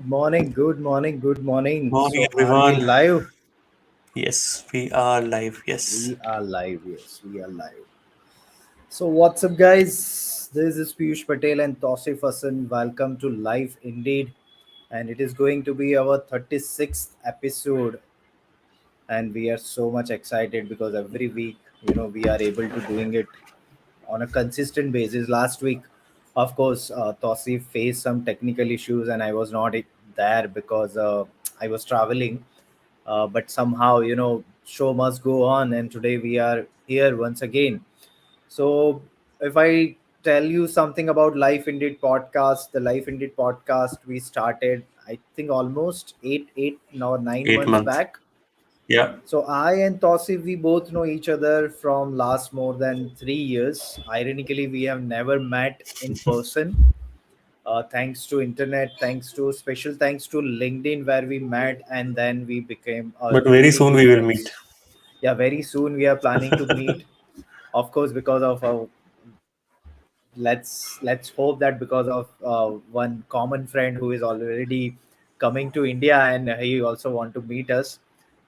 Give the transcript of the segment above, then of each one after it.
Good morning, good morning. Morning, So, are we everyone. live? Yes, we are live. Yes. We are live, yes, we are live. So, what's up, guys? This is Piyush Patel and Tausif Hassan. Welcome to Live Indeed, and it is going to be our 36th episode. And we are so much excited because every week, we are able to doing it on a consistent basis. Last week, of course, Tausif faced some technical issues, and I was not there because I was traveling. But somehow, show must go on, and today we are here once again. So, if I tell you something about Life Indeed podcast, the Life Indeed podcast we started, I think almost eight or nine 8 months months. back. Yeah. So I and Tausif, we both know each other from last more than 3 years. Ironically, we have never met in person. Thanks to internet, thanks to special thanks to LinkedIn, where we met and then we became But very really soon good we will meet. friends. Yeah, very soon we are planning to meet. Of course, because of let's hope that because of one common friend who is already coming to India and he also want to meet us.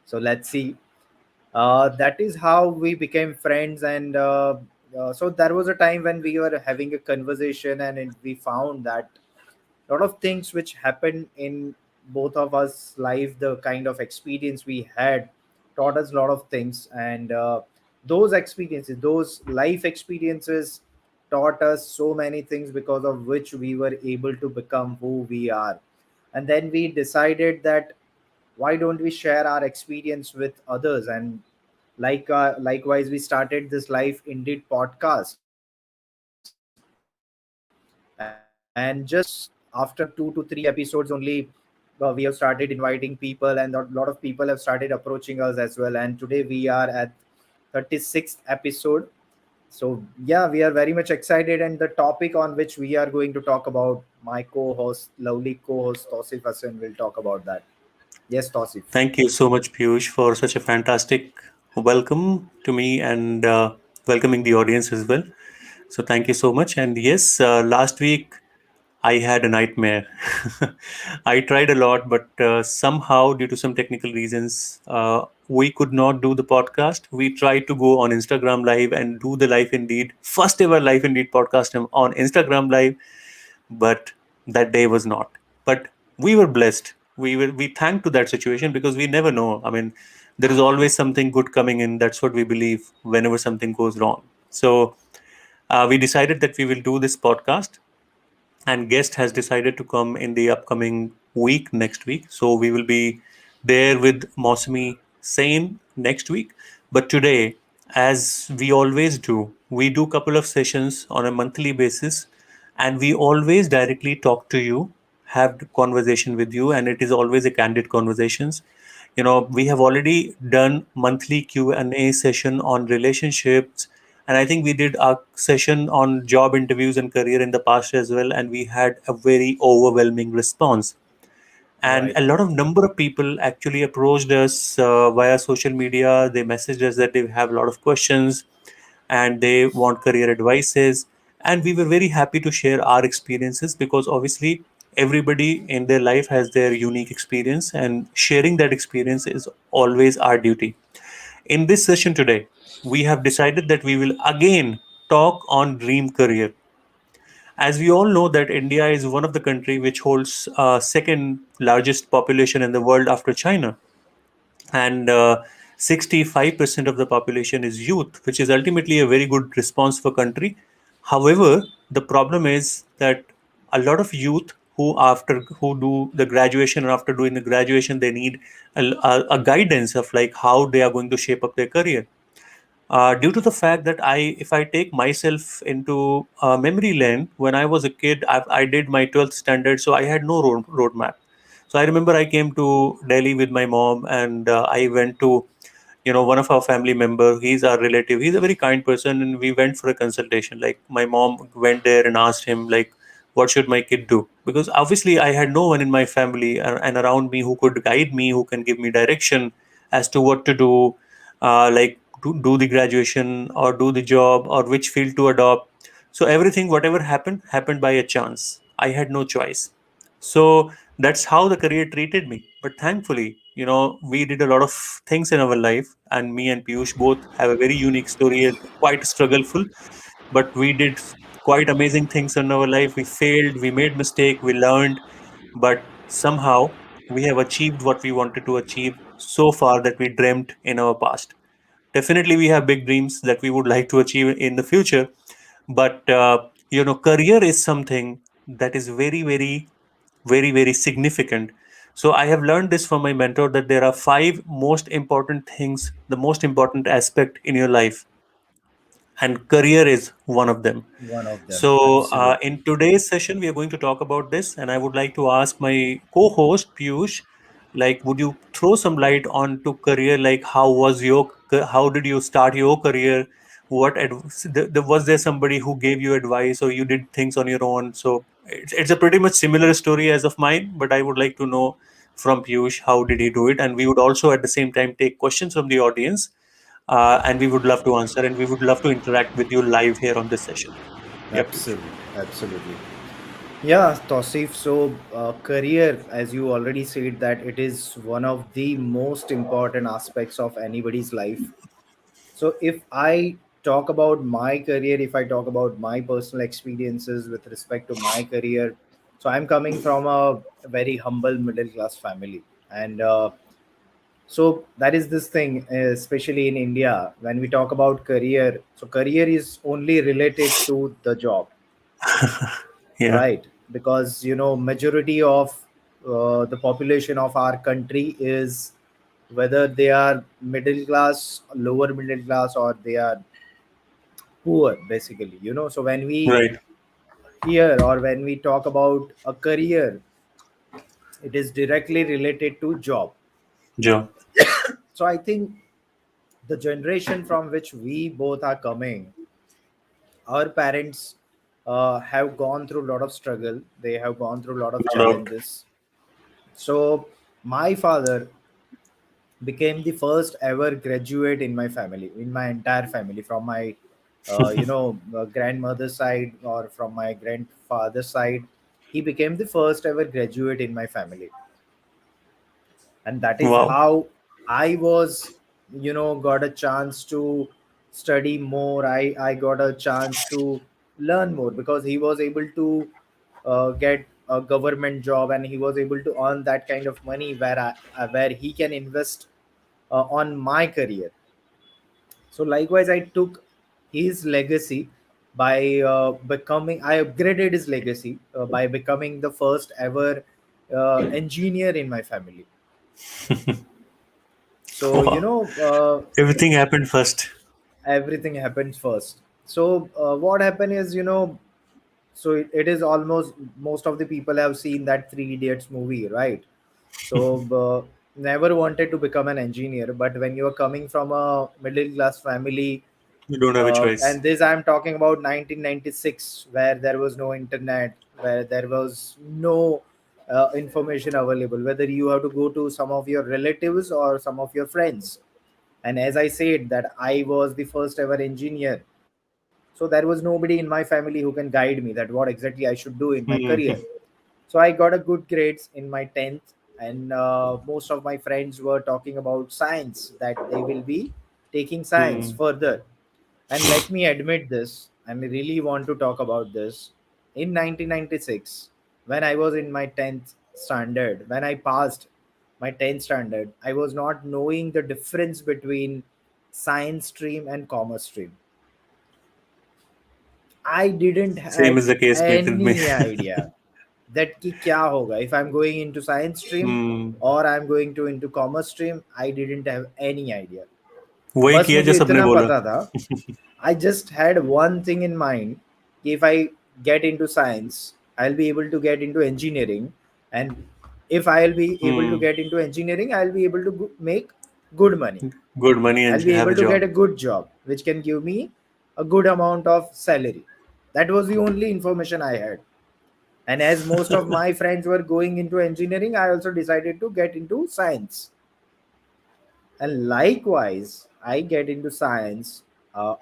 So let's see. That is how we became friends, and so there was a time when we were having a conversation, and we found that a lot of things which happened in both of us life, the kind of experience we had taught us a lot of things, and those experiences, those life experiences taught us so many things, because of which we were able to become who we are. And then we decided that why don't we share our experience with others, and likewise we started this Life Indeed podcast. And just after 2 to 3 episodes only, we have started inviting people, and a lot of people have started approaching us as well, and today we are at 36th episode. So yeah, we are very much excited, and the topic on which we are going to talk about, my co-host, lovely co-host Tausif Hassan will talk about that. Yes, Tausif. Thank you so much, Piyush, for such a fantastic welcome to me and welcoming the audience as well. So, thank you so much. And yes, last week I had a nightmare. I tried a lot, but somehow, due to some technical reasons, we could not do the podcast. We tried to go on Instagram Live and do the Life Indeed, first ever Life Indeed podcast on Instagram Live, but that day was not. But we were blessed. We thanked to that situation because we never know. I mean, there is always something good coming in. That's what we believe whenever something goes wrong. So we decided that we will do this podcast, and guest has decided to come in the upcoming week, next week. So we will be there with Mosmi Sain next week. But today, as we always do, we do couple of sessions on a monthly basis, and we always directly talk to you, have the conversation with you, and it is always a candid conversations. We have already done monthly Q&A session on relationships, and I think we did a session on job interviews and career in the past as well, and we had a very overwhelming response. And Right. a lot of number of people actually approached us via social media. They messaged us that they have a lot of questions and they want career advices, and we were very happy to share our experiences, because obviously everybody in their life has their unique experience, and sharing that experience is always our duty. In this session today, we have decided that we will again talk on dream career. As we all know that India is one of the country which holds second largest population in the world after China, and 65% of the population is youth, which is ultimately a very good response for country. However, the problem is that a lot of youth who do the graduation, and after doing the graduation they need a guidance of like how they are going to shape up their career. Due to the fact that if I take myself into memory lane, when I was a kid, I did my 12th standard, so I had no roadmap. So I remember I came to Delhi with my mom, and I went to, one of our family member. He's our relative. He's a very kind person, and we went for a consultation. Like my mom went there and asked him, like, what should my kid do? Because obviously I had no one in my family and around me who could guide me, who can give me direction as to what to do, like do the graduation or do the job or which field to adopt. So everything, whatever happened by a chance. I had no choice. So That's how the career treated me. But thankfully, we did a lot of things in our life, and me and Piyush both have a very unique story, quite struggleful, but we did quite amazing things in our life. We failed, we made mistake, we learned, but somehow we have achieved what we wanted to achieve so far that we dreamt in our past. Definitely, we have big dreams that we would like to achieve in the future, but career is something that is very, very, very, very significant. So I have learned this from my mentor that there are five most important things, the most important aspect in your life, and career is one of them. One of them, So, absolutely. in today's session, we are going to talk about this, and I would like to ask my co-host Piyush, like, would you throw some light on to career? Like, how did you start your career? Was there somebody who gave you advice, or you did things on your own? So, it's a pretty much similar story as of mine, but I would like to know from Piyush how did he do it, and we would also at the same time take questions from the audience, and we would love to answer, and we would love to interact with you live here on this session. Yeah, Piyush. Absolutely, absolutely. Yeah, Tosif. So, career, as you already said, that it is one of the most important aspects of anybody's life. So, if I talk about my career, if I talk about my personal experiences with respect to my career, so I'm coming from a very humble middle class family, and so that is this thing, especially in India, when we talk about career. So, career is only related to the job, Yeah, right? Because majority of the population of our country is, whether they are middle class, lower middle class, or they are poor, basically. So when we right. hear or when we talk about a career, it is directly related to job. Joe. So I think the generation from which we both are coming, our parents have gone through a lot of struggle, they have gone through a lot of No doubt. challenges. So my father became the first ever graduate in my family, in my entire family, from my grandmother's side or from my grandfather's side. He became the first ever graduate in my family, and that is Wow. how I was, got a chance to study more. I got a chance to learn more because he was able to get a government job, and he was able to earn that kind of money where he can invest on my career. So likewise, I took his legacy by becoming. I upgraded his legacy by becoming the first ever engineer in my family. So Wow. Everything happened first. everything happens first. So what happened is, so it is almost, most of the people have seen that Three Idiots movie, right? So never wanted to become an engineer, but when you are coming from a middle class family, You don't have a choice. and this I'm talking about 1996, where there was no internet, where there was no information available, whether you have to go to some of your relatives or some of your friends. And as I said, that I was the first ever engineer, so there was nobody in my family who can guide me that what exactly I should do in my career. Hmm. So I got a good grades in my 10th, and most of my friends were talking about science, that they will be taking science Hmm. further. And let me admit this, and I really want to talk about this. In 1996, when I was in my 10th standard, when I passed my 10th standard, I was not knowing the difference between science stream and commerce stream. I didn't Same had is the case with me. any idea that ki kya hoga if I'm going into science stream Hmm. or I'm going to into commerce stream. I didn't have any idea. वही बस किया जो मुझे सबने इतना बोला. पता था, I just had one thing in mind. If I get into science, I'll be able to get into engineering, and if I'll be able to Hmm. get into engineering, I'll be able to make good money. Good money and I'll be have a able to get job. a good job, which can give me a good amount of salary. That was the only information I had. And as most of my friends were going into engineering, I also decided to get into science. And likewise, I get into science.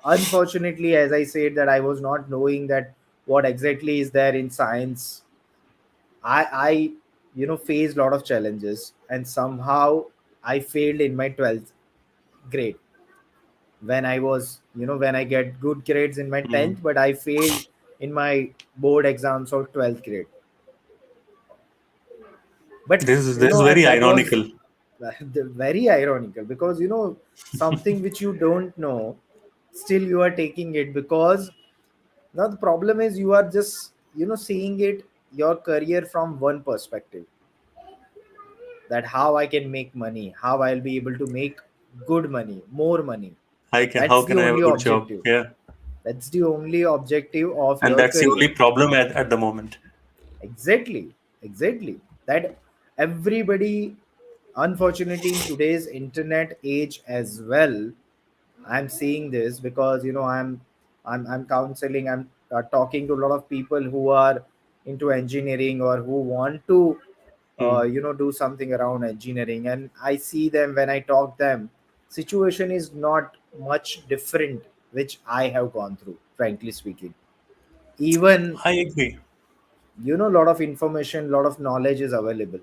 Unfortunately, as I said, that I was not knowing that what exactly is there in science. I faced a lot of challenges, and somehow I failed in my 12th grade. When I was, when I get good grades in my Hmm. 10th, but I failed in my board exams of 12th grade. But This is very and that was ironical. very ironical, because something which you don't know, still you are taking it, because now the problem is you are just seeing it, your career from one perspective, that how I can make money, how I'll be able to make good money, more money. How That's the can I have a only good job? objective. Yeah, That's the only objective of and your that's the only career. problem at the moment. Exactly, exactly. That everybody, unfortunately, in today's internet age as well, I'm seeing this, because I'm counseling. I'm talking to a lot of people who are into engineering, or who want to Hmm. do something around engineering, and I see them, when I talk them, situation is not much different which I have gone through, frankly speaking. Even I agree. a lot of information, lot of knowledge is available.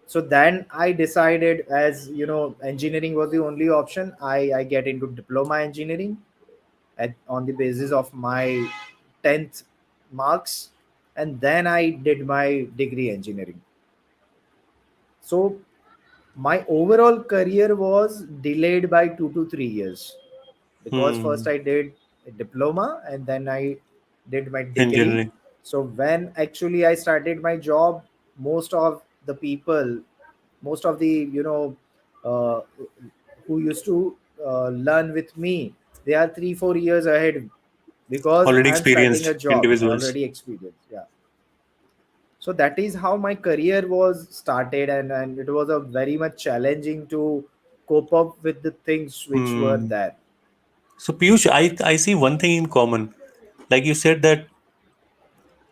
So then I decided, as engineering was the only option, I get into diploma engineering, on the basis of my 10th marks, and then I did my degree engineering. So my overall career was delayed by 2 to 3 years, because first Hmm. I did a diploma, and then I did my degree. Engineering. So when actually I started my job, most of the people, most of the uh, who used to learn with me, they are 3 4 years ahead, because Already I'm starting a experienced job individuals. already experienced. Yeah. So that is how my career was started, and it was a very much challenging to cope up with the things which were Hmm. there. So Piyush, I see one thing in common. Like you said that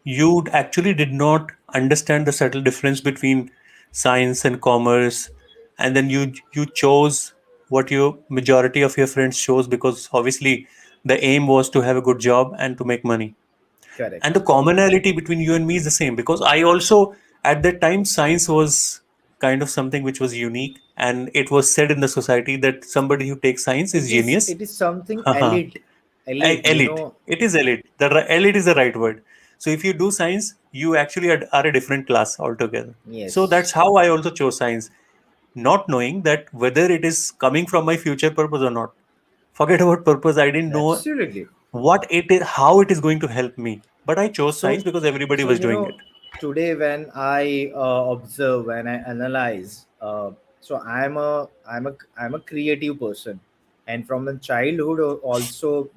you actually did not understand the subtle difference between science and commerce, and then you chose what your majority of your friends chose, because obviously the aim was to have a good job and to make money. And Correct. the commonality between you and me is the same, because I also, at that time, science was kind of something which was unique, and it was said in the society that somebody who takes science is it is genius. it is something elite, elite, Elite. It is elite. Elite is the right word. So if you do science, you actually are a different class altogether. So Yes, that's how I also chose science, not knowing that whether it is coming from my future purpose or not. Forget about purpose. I didn't know absolutely. what it is, how it is going to help me. But I chose science So, because everybody so was doing it. today when I observe, when I analyze, so I'm a creative person, and from the childhood also,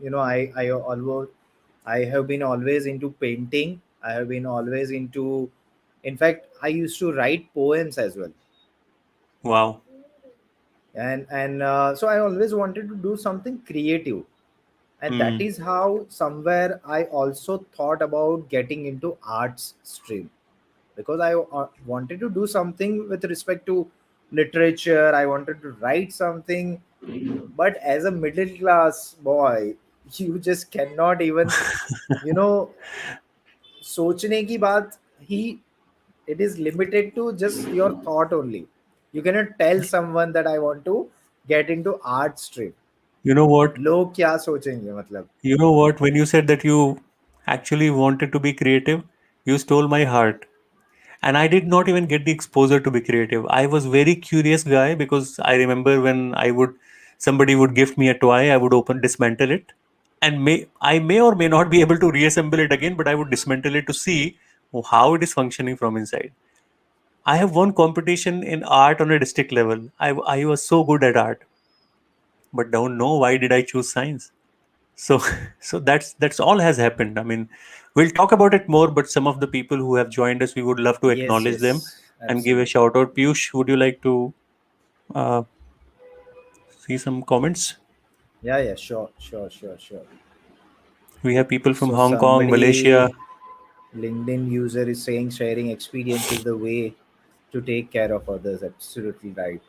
I have been always into painting. I have been always into, in fact, I used to write poems as well, Wow. and so I always wanted to do something creative, and that Hmm. is how somewhere I also thought about getting into arts stream, because I wanted to do something with respect to literature. I wanted to write something, but as a middle class boy, you just cannot even, you know, सोचने की बात ही, it is limited to just your thought only. You cannot tell someone that I want to get into art stream. You know what? लोग क्या सोचेंगे मतलब. You know what? When you said that you actually wanted to be creative, you stole my heart. And I did not even get the exposure to be creative. I was very curious guy, because I remember when somebody would give me a toy, I would open dismantle it, and may or may not be able to reassemble it again, but I would dismantle it to see how it is functioning from inside. I have won competition in art on a district level. I was so good at art, but don't know why did I choose science. So so that's all has happened. I mean, we'll talk about it more, but some of the people who have joined us, we would love to Yes, acknowledge them yes, and give a absolutely. shout out. Piyush, would you like to uh, see some comments? Yeah, yeah, sure, sure, sure, sure. We have people from So Hong Kong, Malaysia. somebody, LinkedIn user is saying sharing experience is the way to take care of others. Absolutely right.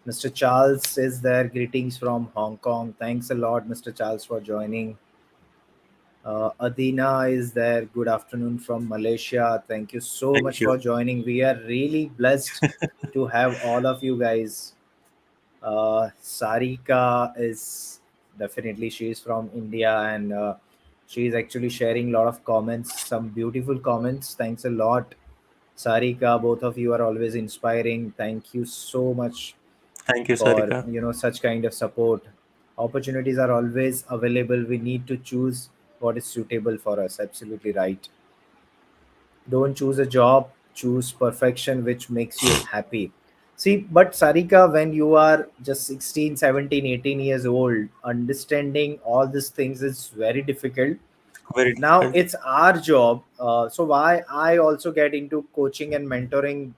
Mr. Charles says there, greetings from Hong Kong. Thanks a lot, Mr. Charles, for joining. Adina is there. Good afternoon from Malaysia. Thank you so Thank much you. for joining. We are really blessed to have all of you guys. Sarika is definitely, she's from India, and she's actually sharing a lot of comments, some beautiful comments. Thanks a lot, Sarika. Both of you are always inspiring. Thank you so much Thank you, for Sarika. such kind of support. Opportunities are always available. We need to choose what is suitable for us. Absolutely right. Don't choose a job, choose perfection which makes you happy. See, but Sarika, when you are just 16, 17, 18 years old, understanding all these things is very difficult. Very Now difficult. it's our job. So why I also get into coaching and mentoring,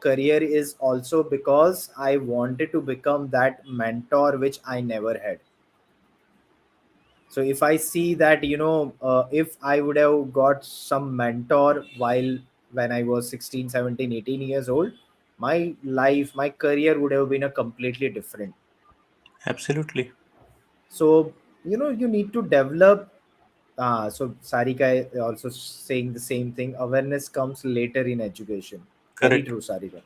career, is also because I wanted to become that mentor which I never had. So if I see that, if I would have got some mentor while when I was 16, 17, 18 years old, my life, my career would have been a completely different. Absolutely. So you need to develop. So Sarika also saying the same thing. Awareness comes later in education. Very Correct. true, Sarika.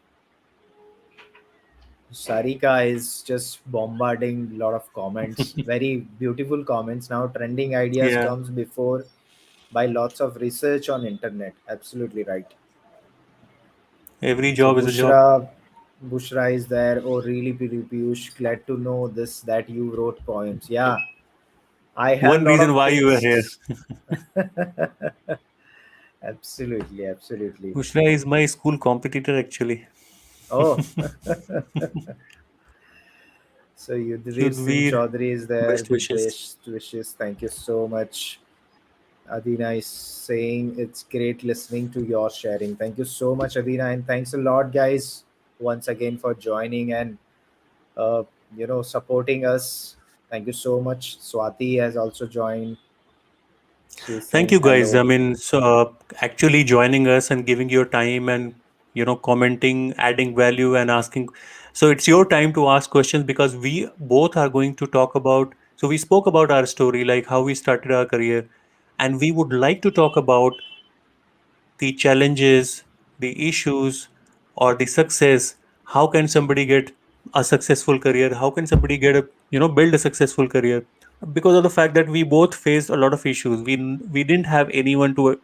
Sarika is just bombarding a lot of comments, very beautiful comments. Now trending ideas Yeah. comes before by lots of research on internet. Absolutely right. Every So job is a job. Bushra is there. Oh, really, Piyush? Glad to know this that you wrote poems. Yeah, I have a One lot reason of why you are here. things. Absolutely, absolutely. Bushra is my school competitor, actually. Oh, so Yudhvir Singh Shudveer, Chaudhary is there. best Good wishes. wishes. Thank you so much. Adina is saying it's great listening to your sharing. Thank you so much, Adina, and thanks a lot, guys, once again for joining and uh, supporting us. Thank you so much. Swati has also joined. She's Thank saying you, guys. I hello. mean, actually joining us and giving your time and commenting, adding value, and asking. So it's your time to ask questions because we both are going to talk about. So we spoke about our story, like how we started our career, and we would like to talk about the challenges, the issues, or the success. How can somebody get a successful career? How can somebody get a build a successful career? Because of the fact that we both faced a lot of issues, we didn't have anyone to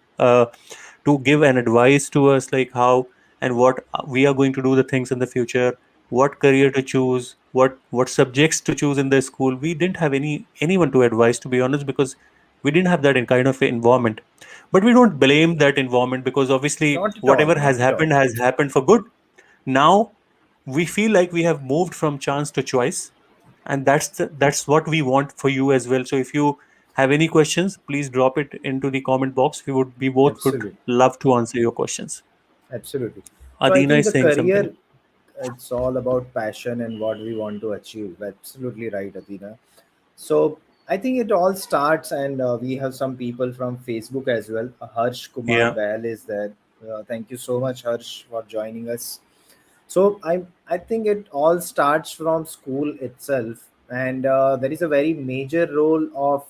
give an advice to us, like how and what we are going to do the things in the future, what career to choose, what subjects to choose in the school. We didn't have anyone to advise, to be honest, because we didn't have that in kind of environment. But we don't blame that environment because obviously Not at all. whatever Not at all. has happened for good. Now we feel like we have moved from chance to choice, and that's what we want for you as well. So if you have any questions, please drop it into the comment box. We both would Absolutely. love to answer your questions. Absolutely. So I Adina think is the saying something. career, it's all about passion and what we want to achieve. Absolutely right, Adina. So I think it all starts, and we have some people from Facebook as well. Harsh Kumar Yeah, Bahl is there. Thank you so much, Harsh, for joining us. So I think it all starts from school itself, and there is a very major role of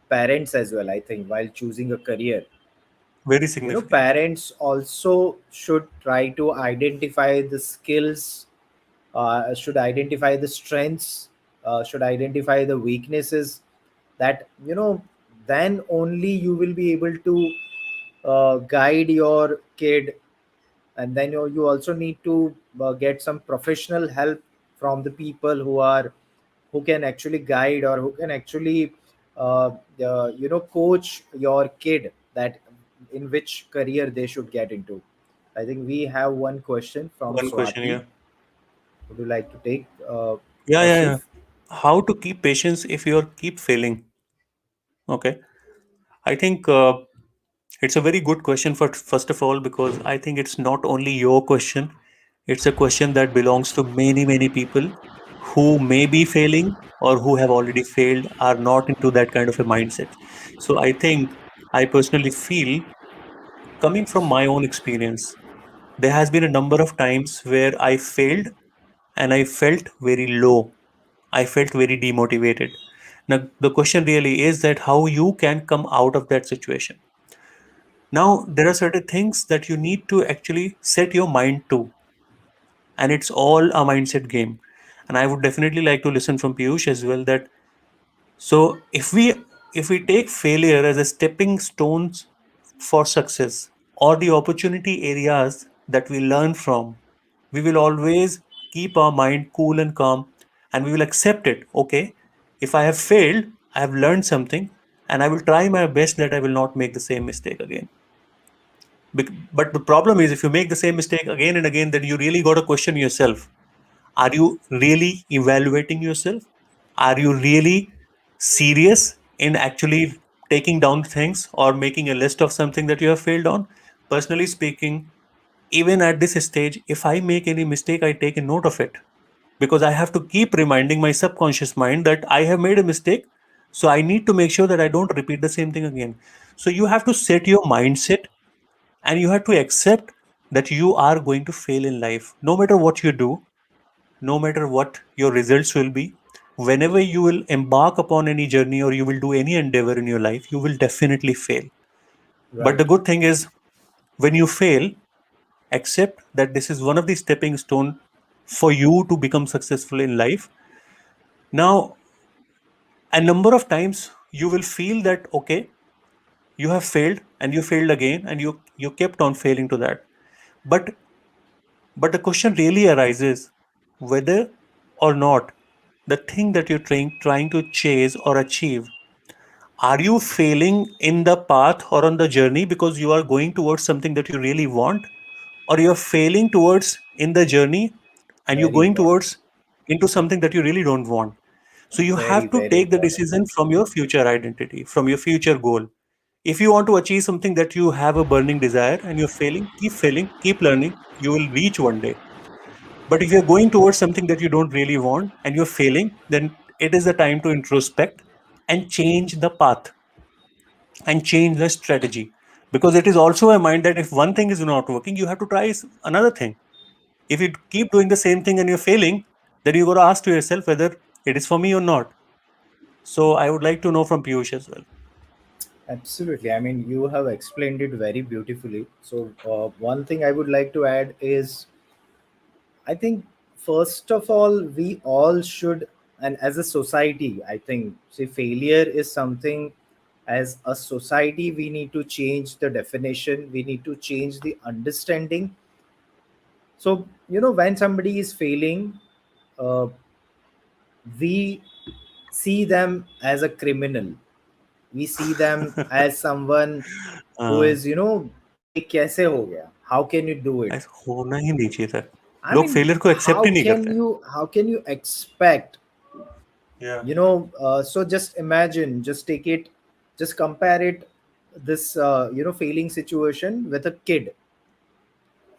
parents as well. I think while choosing a career, very significant. parents also should try to identify the skills, should identify the strengths, should identify the weaknesses, that then only you will be able to guide your kid. And then you also need to get some professional help from the people who can actually guide, or who can actually coach your kid, that in which career they should get into. I think we have one question from One question, Swati. yeah. Would you like to take, Yeah, yeah, yeah. Tausif? How to keep patience if you are keep failing? Okay. I think it's a very good question for first of all, because I think it's not only your question. It's a question that belongs to many people who may be failing or who have already failed, are not into that kind of a mindset. So I think I personally feel, coming from my own experience, there has been a number of times where I failed and I felt very low. I felt very demotivated. Now, the question really is that how you can come out of that situation. Now, there are certain things that you need to actually set your mind to, and it's all a mindset game. And I would definitely like to listen from Piyush as well that so if we take failure as a stepping stones for success or the opportunity areas that we learn from, we will always keep our mind cool and calm and we will accept it. Okay, if I have failed, I have learned something and I will try my best that I will not make the same mistake again. But the problem is if you make the same mistake again and again, then you really got to question yourself. Are you really evaluating yourself? Are you really serious in actually taking down things or making a list of something that you have failed on? Personally speaking, even at this stage, if I make any mistake, I take a note of it because I have to keep reminding my subconscious mind that I have made a mistake. So I need to make sure that I don't repeat the same thing again. So you have to set your mindset and you have to accept that you are going to fail in life. No matter what you do, no matter what your results will be, whenever you will embark upon any journey or you will do any endeavor in your life, you will definitely fail. But the Right. good thing is, when you fail, accept that this is one of the stepping stone for you to become successful in life. Now, a number of times you will feel that okay, you have failed and you failed again and you kept on failing to that. But But the question really arises whether or not the thing that you're trying to chase or achieve, are you failing in the path or on the journey because you are going towards something that you really want, or you're failing towards in the journey and you're Very going important. towards into something that you really don't want? So you Very, have to very take the important. decision from your future identity, from your future goal. If you want to achieve something that you have a burning desire and you're failing, keep learning, you will reach one day. But if you're going towards something that you don't really want and you're failing, then it is the time to introspect and change the path and change the strategy. Because it is also a mind that if one thing is not working, you have to try another thing. If you keep doing the same thing and you're failing, then you got to ask to yourself whether it is for me or not. So I would like to know from Piyush as well. Absolutely. I mean, you have explained it very beautifully. So, one thing I would like to add is I think, first of all, we all should, and as a society, I think, see, failure is something as a society we need to change the definition, we need to change the understanding. So, when somebody is failing, uh, we see them as a criminal, we see them as someone who uh, is, ये कैसे हो गया, how can you do it? ऐसा होना ही नहीं चाहिए था. I लोग mean, फेलियर को एक्सेप्ट ही नहीं करते. how can you expect, Yeah. so just imagine, just take it, just compare it, this failing situation with a kid.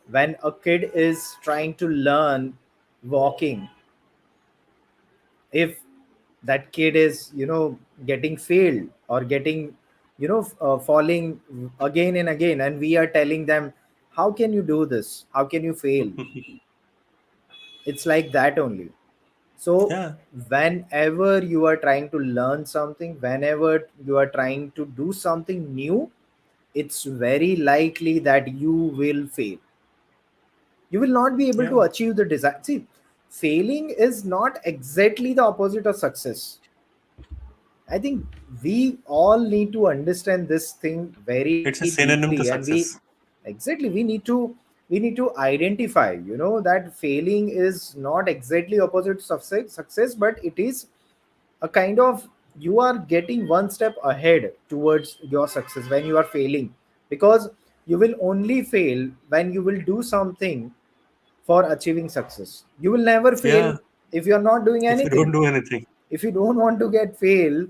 When a kid is trying to learn walking, if that kid is, getting failed or getting, falling again and again, and we are telling them, how can you do this, how can you fail? It's like that only. So Yeah. whenever you are trying to learn something, whenever you are trying to do something new, it's very likely that you will fail. You will not be able Yeah. to achieve the desire. See, failing is not exactly the opposite of success. I think we all need to understand this thing very It's a deeply, and synonym to we success. exactly we need to identify, that failing is not exactly opposite to success, but it is a kind of, you are getting one step ahead towards your success when you are failing, because you will only fail when you will do something for achieving success. You will never fail Yeah. if you are not doing If you don't anything. do anything. If you don't want to get fail,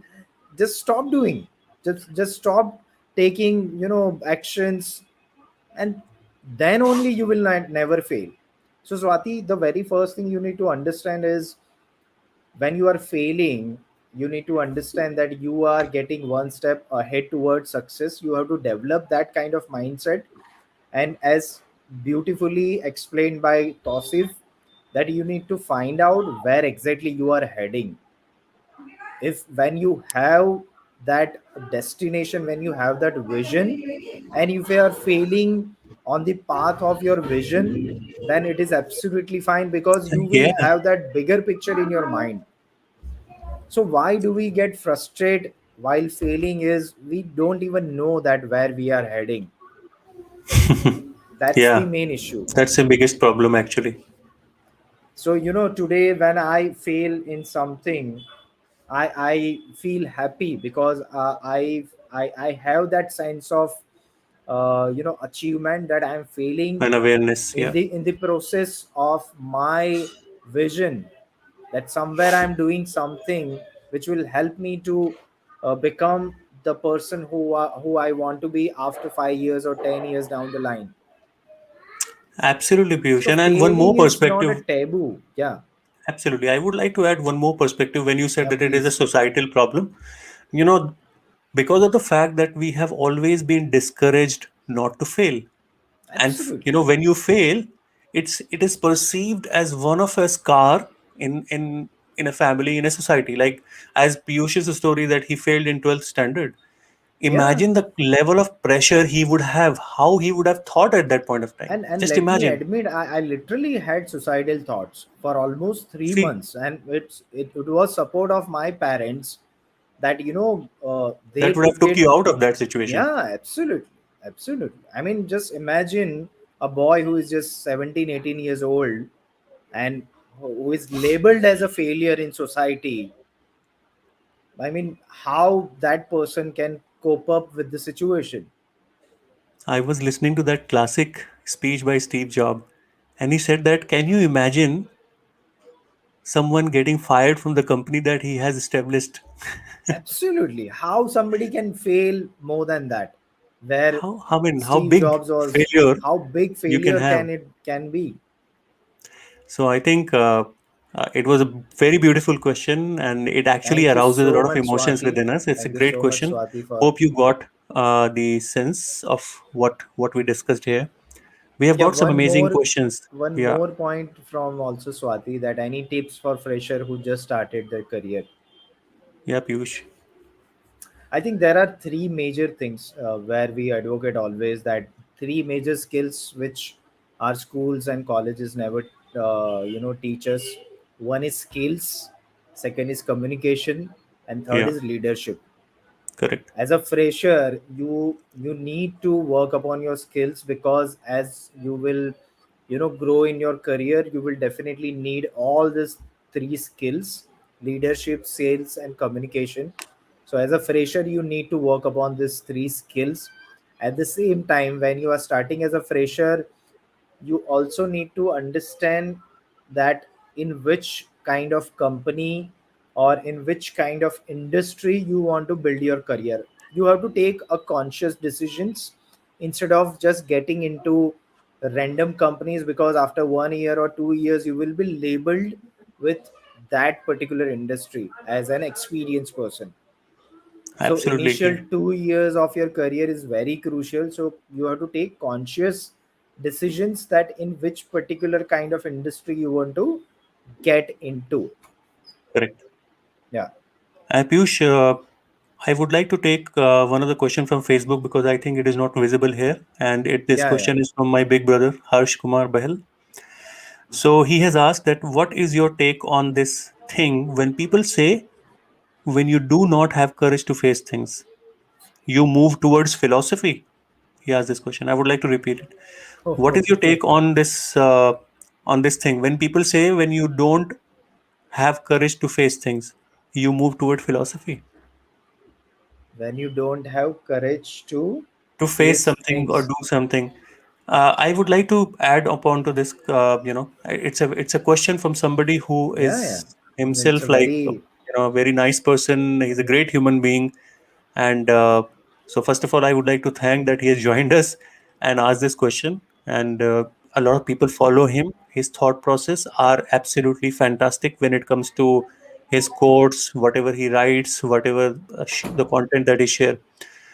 just stop doing, just stop taking, actions, and then only you will not, never fail. So, Swati, the very first thing you need to understand is, when you are failing, you need to understand that you are getting one step ahead towards success. You have to develop that kind of mindset, and as beautifully explained by Tosif, that you need to find out where exactly you are heading. If when you have that destination, when you have that vision, and if you are failing on the path of your vision, then it is absolutely fine because you will Yeah, have that bigger picture in your mind. So why do we get frustrated while failing? Is we don't even know that where we are heading. That's the yeah, main issue. that's the biggest problem actually. So today when I fail in something, I feel happy because I have that sense of achievement, that I'm failing An awareness, yeah. in the process of my vision, that somewhere I'm doing something which will help me to become the person who I want to be after 5 years or 10 years down the line. Absolutely, Piyush. So And one more failing is not a perspective. taboo. Yeah. Absolutely. I would like to add one more perspective when you said Yeah, that it is a please. societal problem. You know, because of the fact that we have always been discouraged not to fail. And Absolutely. when you fail, it is perceived as one of a scar in a family, in a society. Like as Piyush's story that he failed in 12th standard. Yeah. Imagine the level of pressure he would have, how he would have thought at that point of time. And Just let me imagine. admit, I literally had suicidal thoughts for almost three See, months, and it was support of my parents that they that would have took took it. you out of that situation. Yeah, absolutely, absolutely. I mean, just imagine a boy who is just 17, 18 years old, and who is labeled as a failure in society. I mean, how that person can cope up with the situation? I was listening to that classic speech by Steve Jobs, and he said that, can you imagine someone getting fired from the company that he has established? Absolutely. How somebody can fail more than that? Where How Steve big Jobs was, failure how big you can failure have? can it can be? So I think it was a very beautiful question, and it actually Thank you arouses a so lot of much, emotions Swati. within us. It's a Thank you great so much, question. Swati, for Hope you got the sense of what we discussed here. We have yeah. got some amazing questions. One Yeah, more point from also Swati, that any tips for fresher who just started their career? yeah, Piyush. I think there are three major things where we advocate always, that three major skills which our schools and colleges never teach us. One is skills, second is communication, and third Yeah, is leadership. correct. As a fresher, you need to work upon your skills, because as you will grow in your career, you will definitely need all these three skills: leadership, sales, and communication. So as a fresher, you need to work upon these three skills. At the same time, when you are starting as a fresher, you also need to understand that in which kind of company or in which kind of industry you want to build your career. You have to take a conscious decisions instead of just getting into random companies, because after 1 year or 2 years you will be labeled with that particular industry as an experienced person. So Absolutely initial agree. 2 years of your career is very crucial. So you have to take conscious decisions that in which particular kind of industry you want to get into. Correct. Yeah, Piyush, I would like to take one of the question from Facebook because I think it is not visible here, and this yeah, yeah. question is from my big brother Harsh Kumar Bahel. So he has asked that what is your take on this thing when people say when you do not have courage to face things, you move towards philosophy? He asked this question. I would like to repeat it. What is your take on this thing when people say when you don't have courage to face things, you move toward philosophy? When you don't have courage to To face face something or things. do something. I would like to add upon to this. It's a question from somebody who Yeah, yeah. is It's a himself like very a very nice person. He's a great human being, and so first of all, I would like to thank that he has joined us and asked this question. And a lot of people follow him. His thought process are absolutely fantastic when it comes to his quotes, whatever he writes, whatever the content that he share.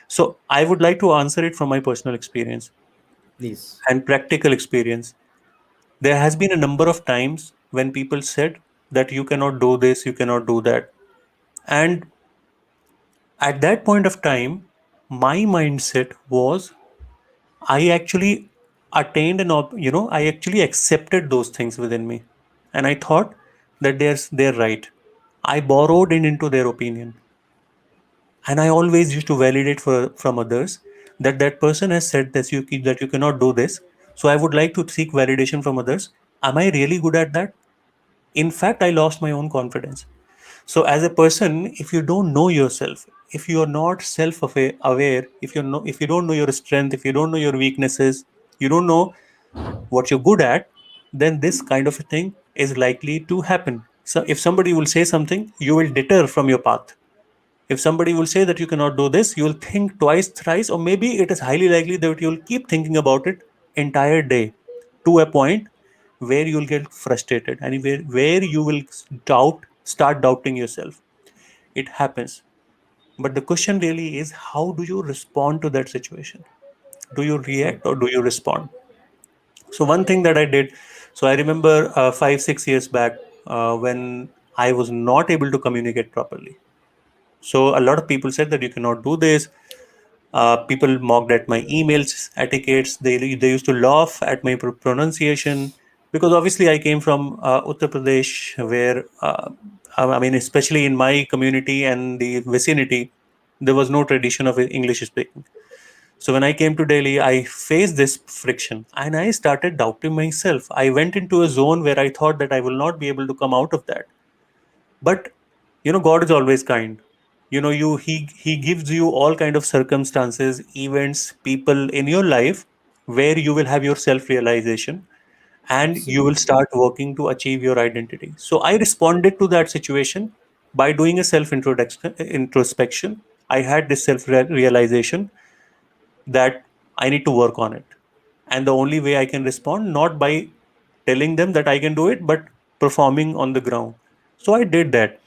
So I would like to answer it from my personal experience please. and practical experience. There has been a number of times when people said that you cannot do this, you cannot do that. And at that point of time, my mindset was I actually attained I actually accepted those things within me. And I thought that they're right. I borrowed into their opinion. And I always used to validate from others that that person has said that you cannot do this. So I would like to seek validation from others. Am I really good at that? In fact, I lost my own confidence. So as a person, if you don't know yourself, if you are not self aware, if you don't know your strength, if you don't know your weaknesses, you don't know what you're good at, then this kind of a thing is likely to happen. So if somebody will say something, you will deter from your path. If somebody will say that you cannot do this, you will think twice, thrice, or maybe it is highly likely that you'll keep thinking about it entire day, to a point where you'll get frustrated and where you will start doubting yourself. It happens. But the question really is, how do you respond to that situation? Do you True. react or do you respond? So one thing that I did, so I remember 5 6 years back, when I was not able to communicate properly. So a lot of people said that you cannot do this. People mocked at my emails etiquettes. They used to laugh at my pronunciation, because obviously I came from Uttar Pradesh, where I mean, especially in my community and the vicinity, there was no tradition of English speaking. So when I came to Delhi, I faced this friction and I started doubting myself. I went into a zone where I thought that I will not be able to come out of that. But God is always kind. He gives you all kind of circumstances, events, people in your life where you will have your self realization and you will Absolutely. start working to achieve your identity. So I responded to that situation by doing a self introspection. I had this self realization that I need to work on it. And the only way I can respond, not by telling them that I can do it, but performing on the ground. So I did that.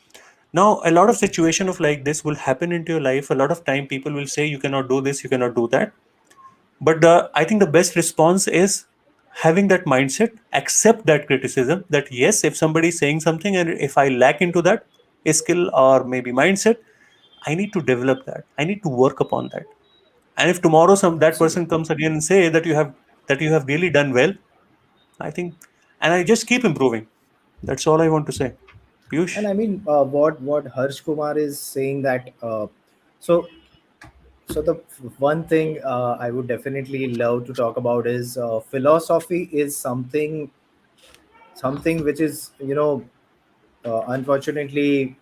Now, a lot of situation of like this will happen into your life. A lot of time people will say you cannot do this, you cannot do that. But I think the best response is having that mindset, accept that criticism, that yes, if somebody is saying something and if I lack into that a skill or maybe mindset, I need to develop that. I need to work upon that. And if tomorrow some that person Absolutely. comes again and say that you have really done well, I think, and I just keep improving. That's all I want to say. And Piyush? I mean, what Harsh Kumar is saying that so the one thing I would definitely love to talk about is philosophy is something which is unfortunately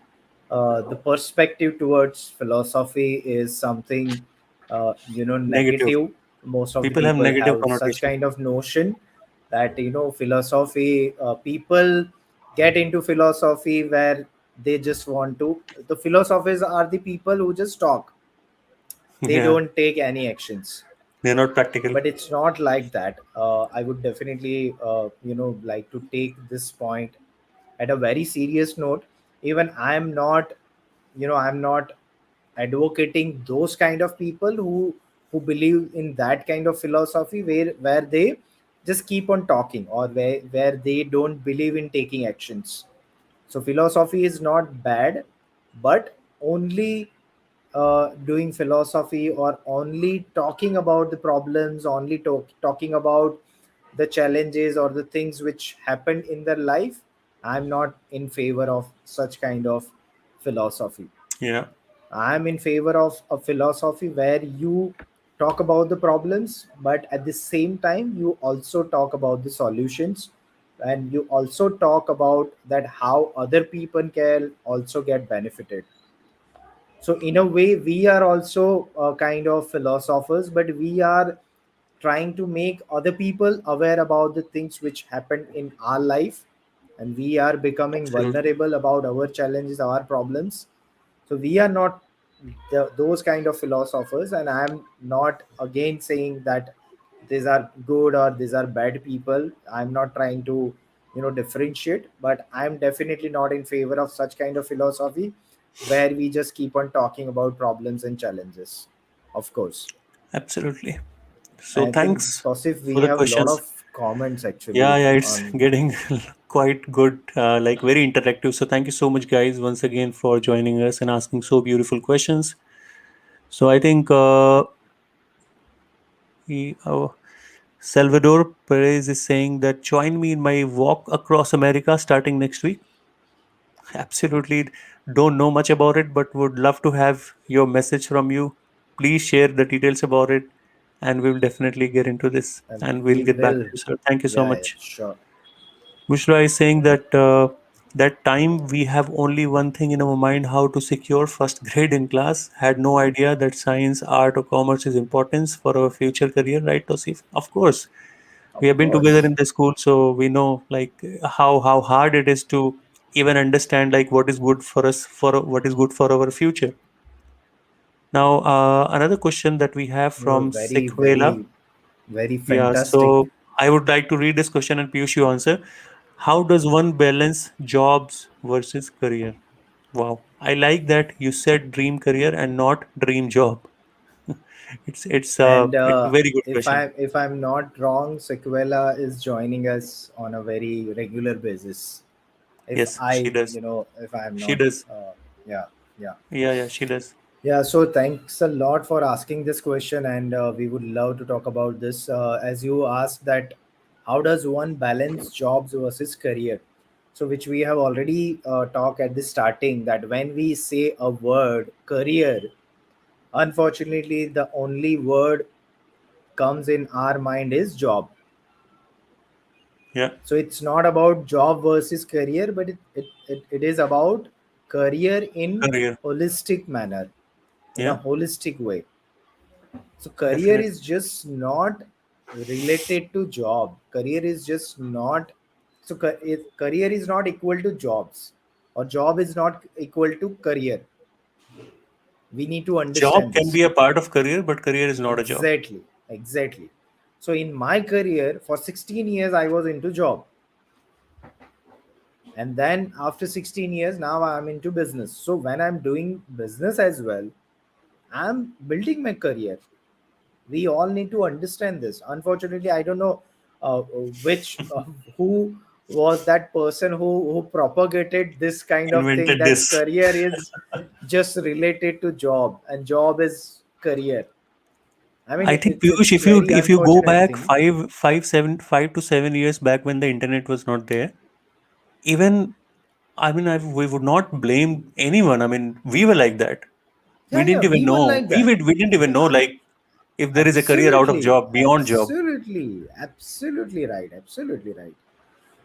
the perspective towards philosophy is something Negative. negative. Most of the People have people negative have such connotation. kind of notion that philosophy people get into philosophy where they just want to. The philosophers are the people who just talk, they Yeah, don't take any actions. they're not practical. But it's not like that. I would definitely like to take this point at a very serious note. Even I'm not advocating those kind of people who believe in that kind of philosophy where they just keep on talking, or where they don't believe in taking actions. So philosophy is not bad, but only doing philosophy or only talking about the problems, only talking about the challenges or the things which happened in their life, I'm not in favor of such kind of philosophy. Yeah, I'm in favor of a philosophy where you talk about the problems, but at the same time, you also talk about the solutions, and you also talk about that how other people can also get benefited. So in a way, we are also kind of philosophers, but we are trying to make other people aware about the things which happened in our life, and we are becoming absolutely. vulnerable about our challenges, our problems. So we are not those kind of philosophers, and I'm not again saying that these are good or these are bad people. I'm not trying to differentiate, but I'm definitely not in favor of such kind of philosophy where we just keep on talking about problems and challenges, of course. Absolutely. So I think, thanks Tausif, for we the have a lot questions. of comments Yeah, actually yeah, it's on. getting quite good, like very interactive. So thank you so much, guys, once again for joining us and asking so beautiful questions. So I think Salvador Perez is saying that join me in my walk across America starting next week. Absolutely don't know much about it, but would love to have your message from you. Please share the details about it, and we'll definitely get into this And and we'll we get back will. to you, sir. Thank you so Yeah, yeah, much. sure. Bushra is saying that that time we have only one thing in our mind: how to secure first grade in class. Had no idea that science, art, or commerce is importance for our future career, right, Tosif? Of course, Of we have been together course. in the school, so we know like how hard it is to even understand like what is good for us, for what is good for our future. Now, another question that we have You were from very, Sequela. very, very Yeah, fantastic. so I would like to read this question and Piyush, you answer. How does one balance jobs versus career? Wow, I like that you said dream career and not dream job. And It's a very good question. if I'm not wrong, Sequela is joining us on a very regular basis. If Yes, she does. if I'm She not, does. yeah, yeah. Yeah, she does. Yeah, so thanks a lot for asking this question, and we would love to talk about this. As you asked that, how does one balance jobs versus career? So, which we have already talked at the starting, that when we say a word career, unfortunately, the only word comes in our mind is job. Yeah, So it's not about job versus career, but it is about career in career. holistic manner, in a Yeah, holistic way. So career definitely. is just not related to job. Career is just not, career is not equal to jobs, or job is not equal to career. We need to Job understand can this. be a part of career, but career is not a job. Exactly, exactly. So in my career for 16 years I was into job, and then after 16 years now I'm into business. So when I'm doing business as well, I'm building my career. We all need to understand this. Unfortunately, I don't know which who was that person who propagated this kind of thing, Invented that this. career is just related to job and job is career. I mean, I think it's Piyush, very if you go unfortunate back thing. 5 to 7 years back when the internet was not there, even I mean we would not blame anyone. I mean we were like that. We Yeah, yeah, didn't even we were know. like that. We didn't even know like if there is a career out of Absolutely, job beyond job. absolutely right, absolutely right.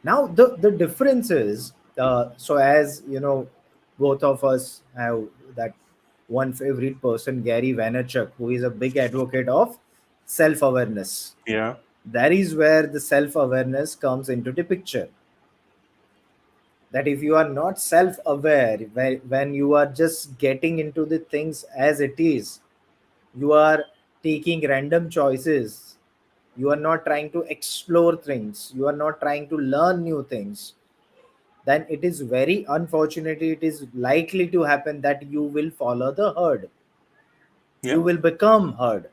Now the difference is, so as you know, both of us have that one favorite person, Gary Vaynerchuk, who is a big advocate of self-awareness. Yeah. That is where the self-awareness comes into the picture. That if you are not self-aware, when you are just getting into the things as it is, you are taking random choices, you are not trying to explore things, you are not trying to learn new things, then it is very unfortunate, it is likely to happen that you will follow the herd, you Yeah. will become herd,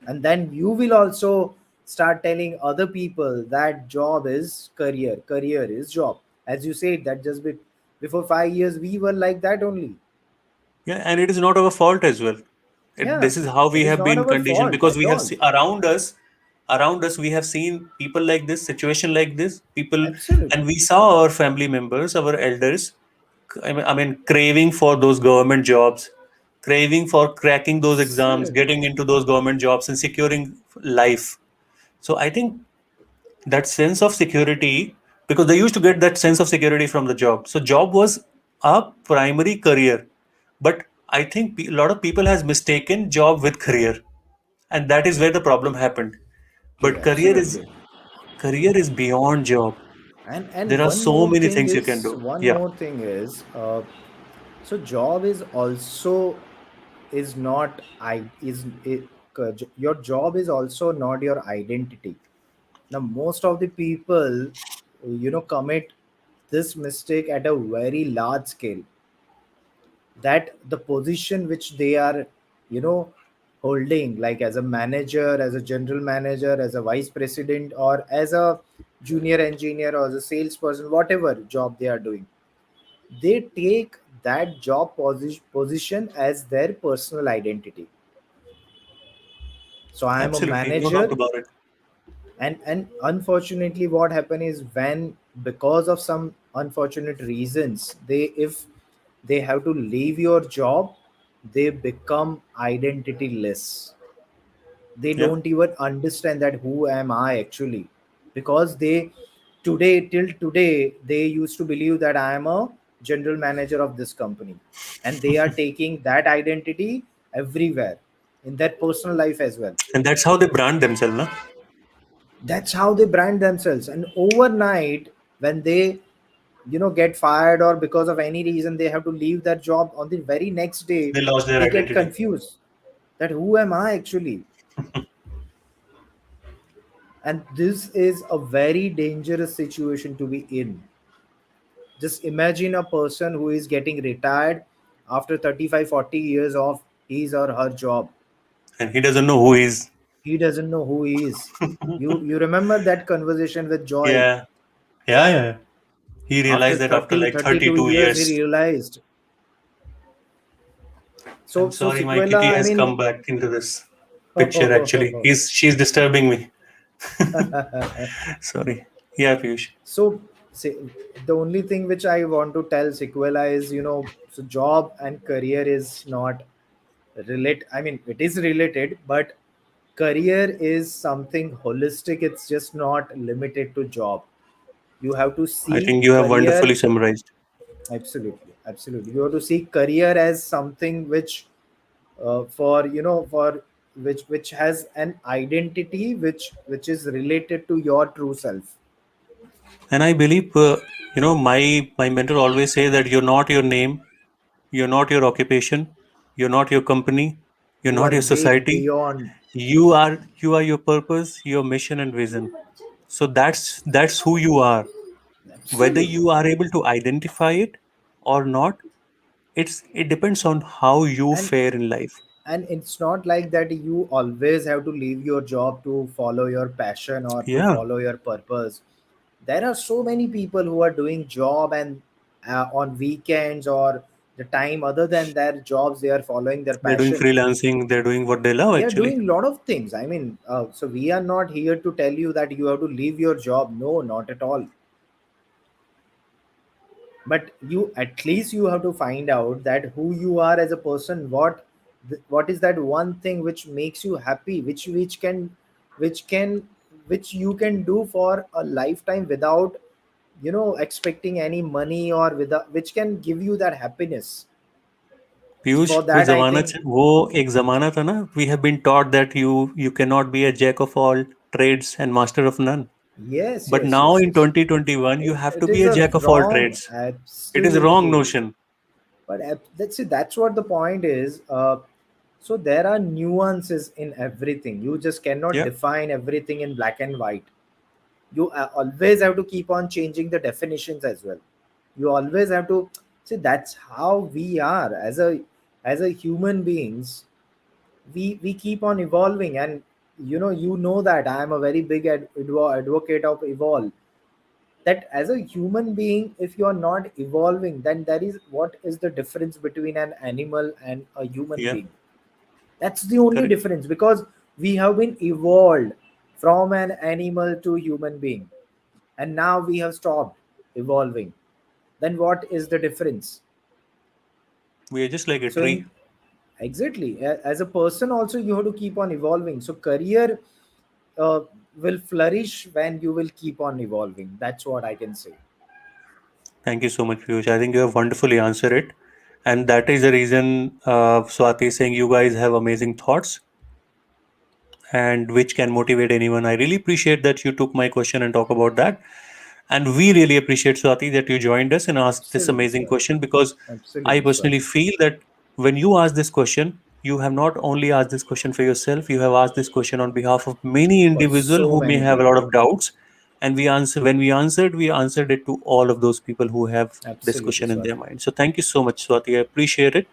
and then you will also start telling other people that job is career, career is job. As you said, that just before 5 years we were like that only. Yeah, and it is not our fault as well. Yeah, This is how we it is have not been our conditioned fault because at we have all. around us we have seen people like this, situation like this, people, Absolutely, and we saw our family members, our elders, I mean, craving for those government jobs, craving for cracking those exams, absolutely. getting into those government jobs, and securing life. So I think that sense of security, because they used to get that sense of security from the job, so job was a primary career. But I think a lot of people has mistaken job with career, and that is where the problem happened. But Absolutely. career is beyond job. And There are one so more many thing things you is can do. one Yeah. more thing is so job is also is not I is it, your job is also not your identity. Now most of the people commit this mistake at a very large scale, that the position which they are you know holding, like as a manager, as a general manager, as a vice president, or as a junior engineer, or as a salesperson, whatever job they are doing, they take that job position as their personal identity. So I am a Absolutely, no doubt manager. about it. And unfortunately what happen is, when because of some unfortunate reasons, they, if they have to leave your job, they become identityless. They Yeah, don't even understand that who am I actually, because they, today, till today, they used to believe that I am a general manager of this company, and they are taking that identity everywhere in their personal life as well. and that's how they brand themselves, na? That's how they brand themselves. And overnight, when they, get fired, or because of any reason they have to leave that job, on the very next day They lost their they get identity. confused that who am I actually. And this is a very dangerous situation to be in. Just imagine a person who is getting retired after 35, 40 years of his or her job. And he doesn't know who he is. He doesn't know who he is. You remember that conversation with Joy? Yeah, yeah, yeah. He After realized that after 30, like 32 32 years he years. realized. I'm So sorry, my kitty Sequela, I has mean, come back into this picture actually. She's disturbing me. Sorry. Yeah, Piyush. so say, the only thing which I want to tell Sequela is, so job and career is not I mean, it is related, but career is something holistic. It's just not limited to job. You have to I see think you have wonderfully career. summarized. Absolutely, absolutely. You have to see career as something which, for for which has an identity which is related to your true self. And I believe, my mentor always say that you're not your name, you're not your occupation, you're not your company, you're You not are your way society. beyond. You are your purpose, your mission and vision. So that's who you are. Whether Absolutely. you are able to identify it or not, it depends on how you and fare in life. and it's not like that you always have to leave your job to follow your passion or to Yeah, follow your purpose. There are so many people who are doing job, and on weekends or the time other than their jobs, they are following their they're doing passion. freelancing, they're doing what they love They are actually. doing a lot of things. I mean, so we are not here to tell you that you have to leave your job. No, not at all. But you, at least you have to find out that who you are as a person. What is that one thing which makes you happy, which can which you can do for a lifetime without expecting any money, or without, which can give you that happiness. So Piyush for वो that I जमाना think, वो एक जमाना था ना. We have been taught that you cannot be a jack of all trades and master of none. yes, But yes, now yes, in yes. 2021 you have It to be is a a jack of all wrong, trades. It is a wrong absolutely. notion. But let's see, that's what the point is. So there are nuances in everything. You just cannot Yeah, define everything in black and white. You always have to keep on changing the definitions as well. You always have to see, that's how we are as a human beings. We keep on evolving. And you know that I am a very big advocate of evolve. That as a human being, if you are not evolving, then there is, what is the difference between an animal and a human yeah, being? That's the only correct. difference, because we have been evolved from an animal to human being, and now we have stopped evolving. Then what is the difference? We are just like a So tree. in, exactly, as a person also, you have to keep on evolving. So career uh, will flourish when you will keep on evolving. That's what I can say. Thank you so much, Piyush. I think you have wonderfully answered it. And that is the reason Swati is saying you guys have amazing thoughts and which can motivate anyone. I really appreciate that you took my question and talk about that. And we really appreciate, Swati, that you joined us and asked this Absolutely, amazing Swati. question because I Absolutely, personally Swati. feel that when you ask this question, you have not only asked this question for yourself, you have asked this question on behalf of many For individuals so who may many have a lot people. of doubts. And when we answered it to all of those people who have this Absolutely, question in their Swati. mind. So thank you so much, Swati. I appreciate it.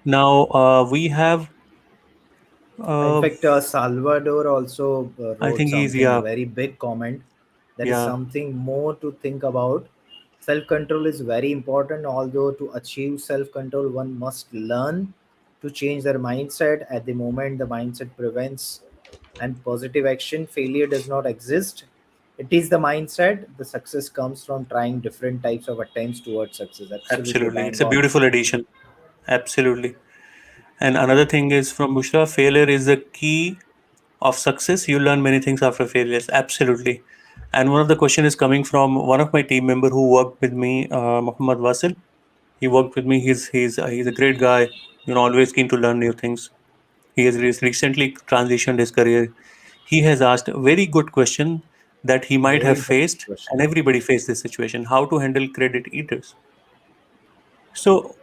Now we have In Uh, fact, Salvador also I wrote think he's, something yeah, very big comment. There is yeah, something more to think about. Self control is very important, although to achieve self control, one must learn to change their mindset. At the moment, the mindset prevents and positive action. Failure does not exist. It is the mindset. The success comes from trying different types of attempts towards success. Absolutely absolutely. bang It's a on. beautiful addition. Absolutely. And another thing is from Bushra, failure is the key of success. You learn many things after failures. Absolutely. And one of the question is coming from one of my team member who worked with me, Muhammad Wasil. He worked with me. He's a great guy. Always keen to learn new things. He has recently transitioned his career. He has asked a very good question that he might Very have interesting faced, question. and everybody faced this situation: how to handle credit eaters. So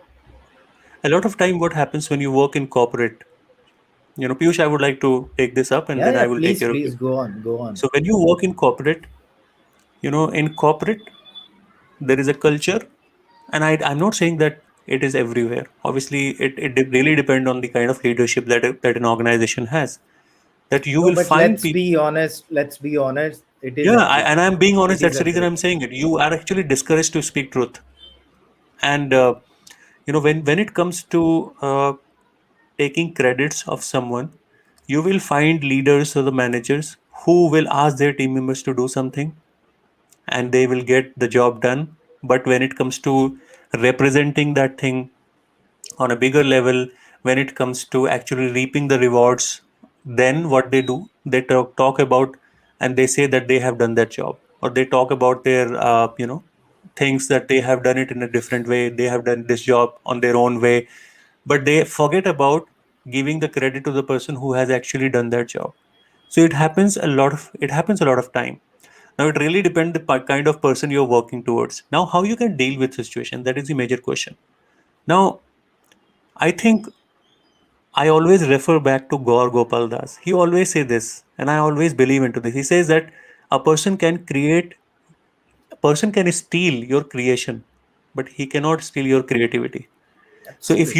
a lot of time, what happens when you work in corporate? Piyush, I would like to take this up, and Yeah, then yeah. I will take Please, care of please you. go on, go on. So when you work in corporate, in corporate there is a culture, and I'm not saying that it is everywhere. Obviously, it really depends on the kind of leadership that an organization has. That you No, will but find let's people. be honest. Let's be honest. It is Yeah, everywhere. and I'm being honest. It is That's the reason I'm everywhere. saying it. You are actually discouraged to speak truth, and when it comes to taking credits of someone, you will find leaders or the managers who will ask their team members to do something, and they will get the job done. But when it comes to representing that thing on a bigger level, when it comes to actually reaping the rewards, then what they do, they talk about, and they say that they have done that job, or they talk about their things, that they have done it in a different way, they have done this job on their own way, but they forget about giving the credit to the person who has actually done that job. So it happens a lot of time. Now it really depends the kind of person you're working towards. Now how you can deal with situation, that is the major question. Now I think I always refer back to Gaur Gopal Das. He always say this, and I always believe into this. He says that a person can create, a person can steal your creation, but he cannot steal your creativity. So Absolutely.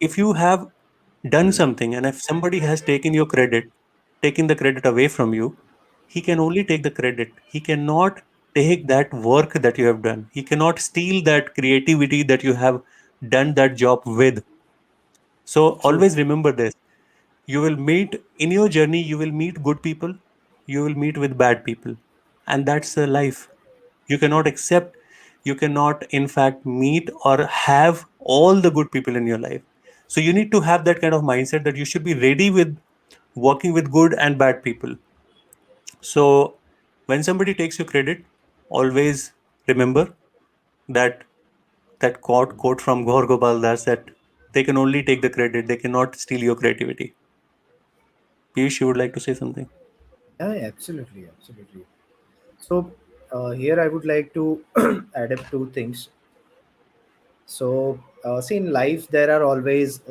if you have done something, and if somebody has taken your credit, taken the credit away from you, he can only take the credit. He cannot take that work that you have done. He cannot steal that creativity that you have done that job with. So True. always remember this. You will meet in your journey, you will meet good people, you will meet with bad people, and that's the life. You cannot accept, you cannot in fact meet or have all the good people in your life. So you need to have that kind of mindset that you should be ready with working with good and bad people. So when somebody takes your credit, always remember that quote from Gaur Gopal Das, that they can only take the credit, they cannot steal your creativity. Piyush, you would like to say something? Yeah, yeah, absolutely, absolutely. So here I would like to add up two things. So see, in life there are always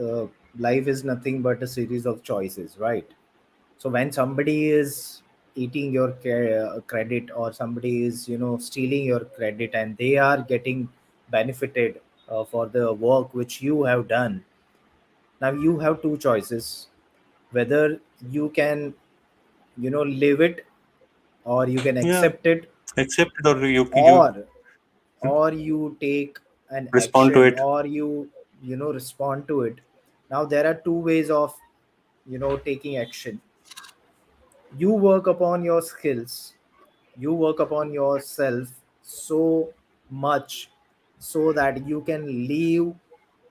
life is nothing but a series of choices, right? So when somebody is eating your credit, or somebody is stealing your credit, and they are getting benefited for the work which you have done, now you have two choices: whether you can live it, or you can Yeah, accept it, accept it, or you or you take an respond to action, it. or you respond to it. Now there are two ways of taking action. You work upon your skills, you work upon yourself so much, so that you can leave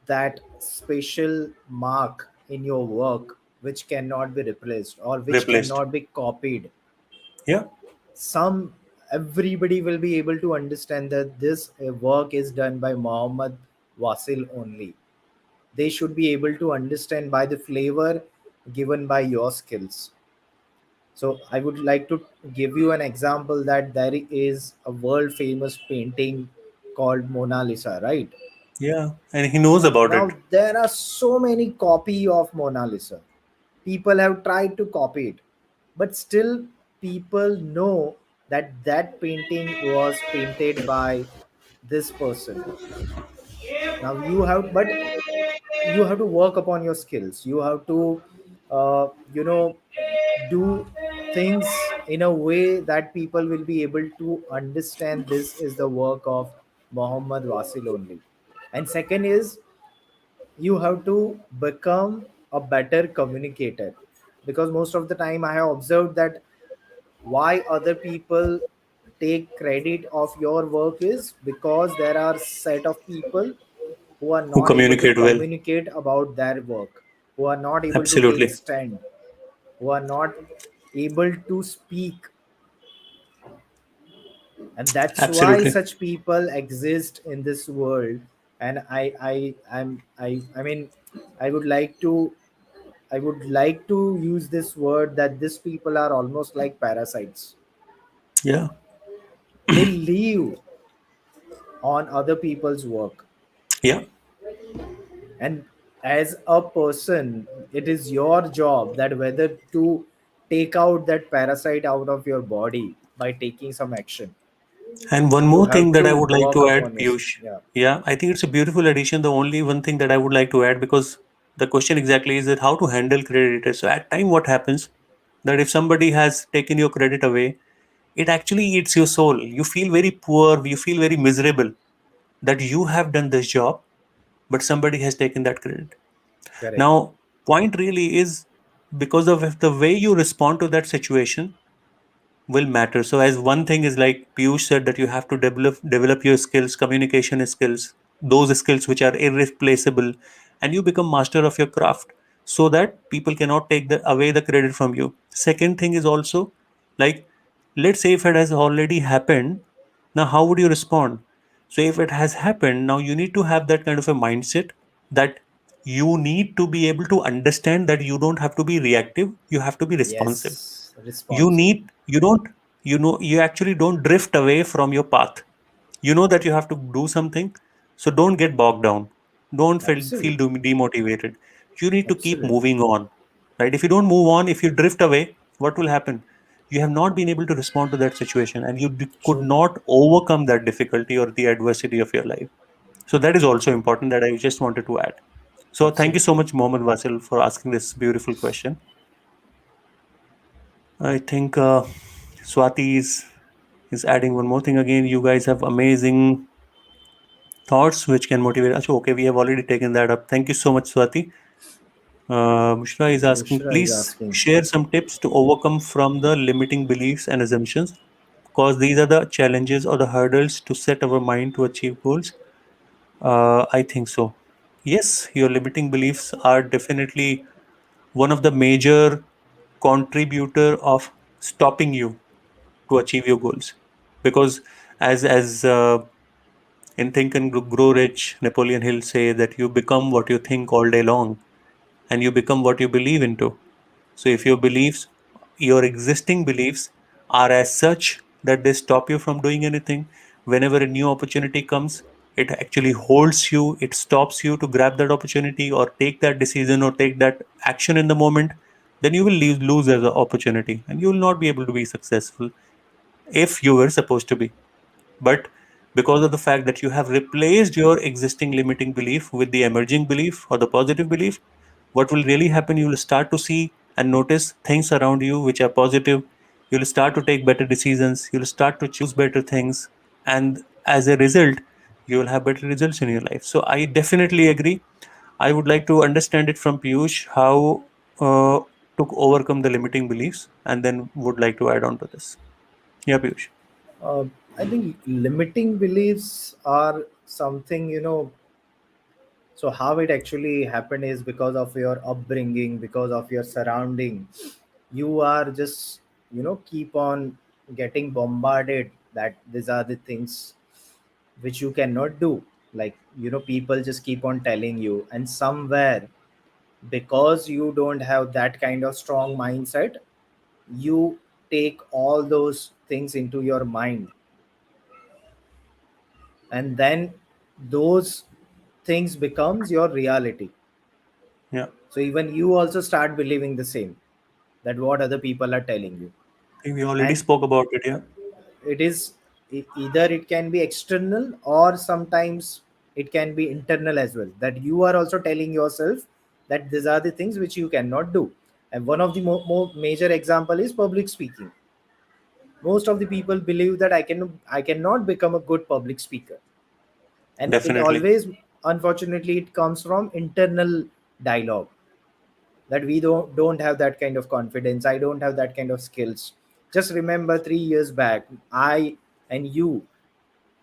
that special mark in your work, which cannot be replaced or which Replaced. cannot be copied. Yeah, Some Everybody will be able to understand that this work is done by Muhammad Wasil only. They should be able to understand by the flavor given by your skills. So I would like to give you an example that there is a world famous painting called Mona Lisa, right? yeah, and he knows about it. Now there are so many copy of Mona Lisa. People have tried to copy it, but still people know that that painting was painted by this person. Now you have, but you have to work upon your skills. You have to you know, do things in a way that people will be able to understand this is the work of Muhammad Wasil only. And second is, you have to become a better communicator, because most of the time I have observed that why other people take credit of your work is because there are set of people who are Who not able to communicate well. communicate about their work, who are not able to take Absolutely. stand, who are not able to speak. And that's why Absolutely. such people exist in this world. And I mean, i would like to I would like to use this word that these people are almost like parasites. Yeah. They live on other people's work. Yeah. And as a person, it is your job that whether to take out that parasite out of your body by taking some action. And one You more thing have that to I would like work to add, upon yourself. Piyush. Yeah. Yeah, I think it's a beautiful addition. The only one thing that I would like to add, because the question exactly is that how to handle creditors. So at time, what happens that if somebody has taken your credit away, it actually eats your soul. You feel very poor. You feel very miserable that you have done this job, but somebody has taken that credit. Correct. Now, point really is because of if the way you respond to that situation will matter. So as one thing is like Piyush said that you have to develop your skills, communication skills, those skills which are irreplaceable, and you become master of your craft so that people cannot take away the credit from you. Second thing is also like, let's say if it has already happened, now how would you respond? So if it has happened, now you need to have that kind of a mindset that you need to be able to understand that you don't have to be reactive, you have to be responsive. Yes, you responsive. need you don't you know you actually don't drift away from your path. You know that you have to do something, so don't get bogged down. Don't feel Absolutely. demotivated. You need to keep Absolutely. moving on, right? If you don't move on, if you drift away, what will happen? You have not been able to respond to that situation, and you could True. not overcome that difficulty or the adversity of your life. So that is also important that I just wanted to add. So thank you so Absolutely. much, Mohammed Wasil, for asking this beautiful question. I think Swati is adding one more thing again. You guys have amazing thoughts which can motivate us. Okay, we have already taken that up. Thank you so much, Swati. Bushra is asking, Bushra is please asking. share some tips to overcome from the limiting beliefs and assumptions, because these are the challenges or the hurdles to set our mind to achieve goals. I think so. Yes, your limiting beliefs are definitely one of the major contributor of stopping you to achieve your goals, because as in Think and Grow Rich, Napoleon Hill say that you become what you think all day long, and you become what you believe into. So if your beliefs, your existing beliefs are as such that they stop you from doing anything, whenever a new opportunity comes, it actually holds you, it stops you to grab that opportunity or take that decision or take that action in the moment, then you will lose as an opportunity and you will not be able to be successful if you were supposed to be. But because of the fact that you have replaced your existing limiting belief with the emerging belief or the positive belief, what will really happen? You will start to see and notice things around you which are positive. You'll start to take better decisions. You'll start to choose better things. And as a result, you will have better results in your life. So I definitely agree. I would like to understand it from Piyush how to overcome the limiting beliefs, and then would like to add on to this. Yeah, Piyush. uh, I think limiting beliefs are something, so how it actually happened is because of your upbringing, because of your surrounding. You are just, keep on getting bombarded that these are the things which you cannot do. Like, people just keep on telling you, and somewhere, because you don't have that kind of strong mindset, you take all those things into your mind, and then those things becomes your reality. Yeah. So even you also start believing the same, that what other people are telling you. I think we already And spoke about it. Yeah. it is either it can be external, or sometimes it can be internal as well, that you are also telling yourself that these are the things which you cannot do. And one of the more major example is public speaking. Most of the people believe that I cannot become a good public speaker, and it Definitely. always, unfortunately, it comes from internal dialogue, that we don't have that kind of confidence, I don't have that kind of skills. Just remember 3 years back, I and you,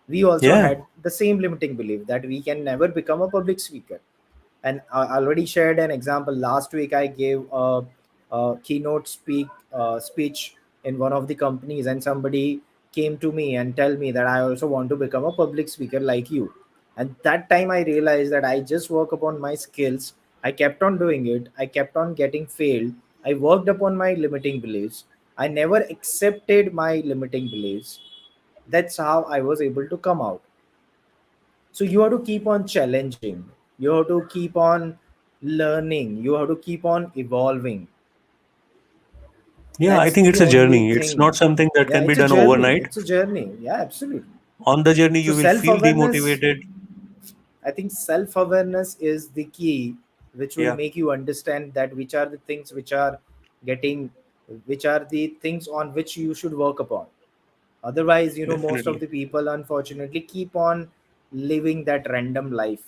we also Yeah. had the same limiting belief that we can never become a public speaker. And I already shared an example. Last week I gave a keynote speech in one of the companies, and somebody came to me and tell me that I also want to become a public speaker like you. And that time I realized that I just work upon my skills. I kept on doing it, I kept on getting failed. I worked upon my limiting beliefs. I never accepted my limiting beliefs. That's how I was able to come out. So you have to keep on challenging, you have to keep on learning, you have to keep on evolving. Yeah, I That's think the it's a only journey. It's thing. not something that Yeah, can be it's a done journey, overnight. it's a journey. Yeah, absolutely. On the journey, So you will self feel awareness, demotivated. I think self awareness is the key, which will Yeah, make you understand that which are the things which are getting, which are the things on which you should work upon. Otherwise, most of definitely. the people unfortunately keep on living that random life.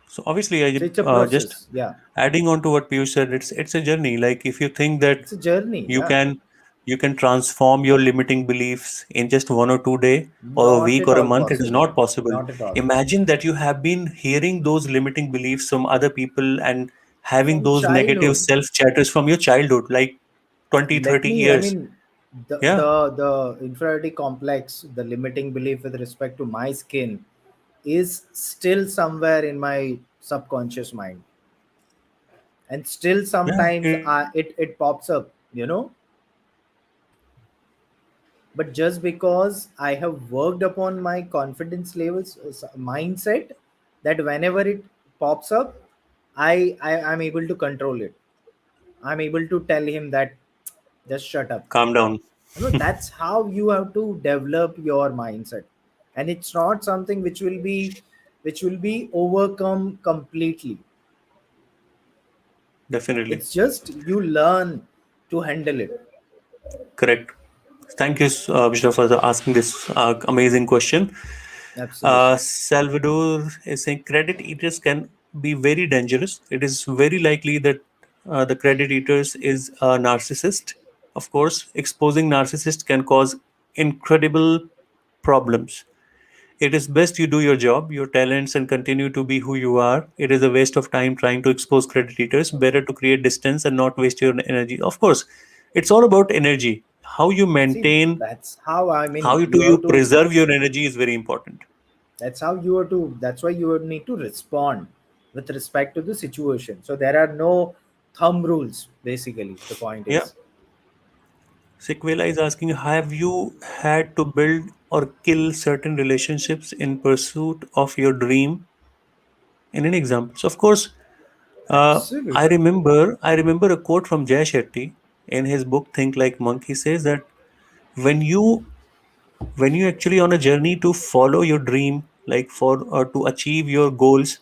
So obviously, So it's a just process. Yeah, adding on to what Piyush said, it's a journey. Like if you think that it's a journey. you Yeah, can you can transform your limiting beliefs in just 1 or 2 day or a not week at or a all month, it is possible. not possible. Not at all. Imagine that you have been hearing those limiting beliefs from other people and having From those negative childhood. self chatters from your childhood, like 20, Let 30 me. I years. mean, the Yeah, inferiority complex, the limiting belief with respect to my skin, is still somewhere in my subconscious mind, and still yeah, sometimes it pops up. But just because I have worked upon my confidence levels, mindset, that whenever it pops up, I'm able to control it. I'm able to tell him that just shut up. calm down. That's how you have to develop your mindset, and it's not something which will be overcome completely. Definitely. It's just you learn to handle it. Correct. Thank you, Vishnu, for asking this amazing question. Absolutely. Salvador is saying credit eaters can be very dangerous. It is very likely that the credit eaters is a narcissist. Of course, exposing narcissist can cause incredible problems. It is best you do your job, your talents, and continue to be who you are. It is a waste of time trying to expose credit eaters. Better to create distance and not waste your energy. Of course, it's all about energy. How you See, maintain, that's how, I how mean, you do you you have to. preserve your energy is very important. That's how you have to. That's why you would need to respond with respect to the situation. So there are no thumb rules. Basically, the point Yeah. is. Sequela is asking, have you had to build or kill certain relationships in pursuit of your dream? In any examples? Of course, I Absolutely. remember I remember a quote from Jay Shetty in his book Think Like Monk. He says that when you when you actually on a journey to follow your dream, like for or to achieve your goals,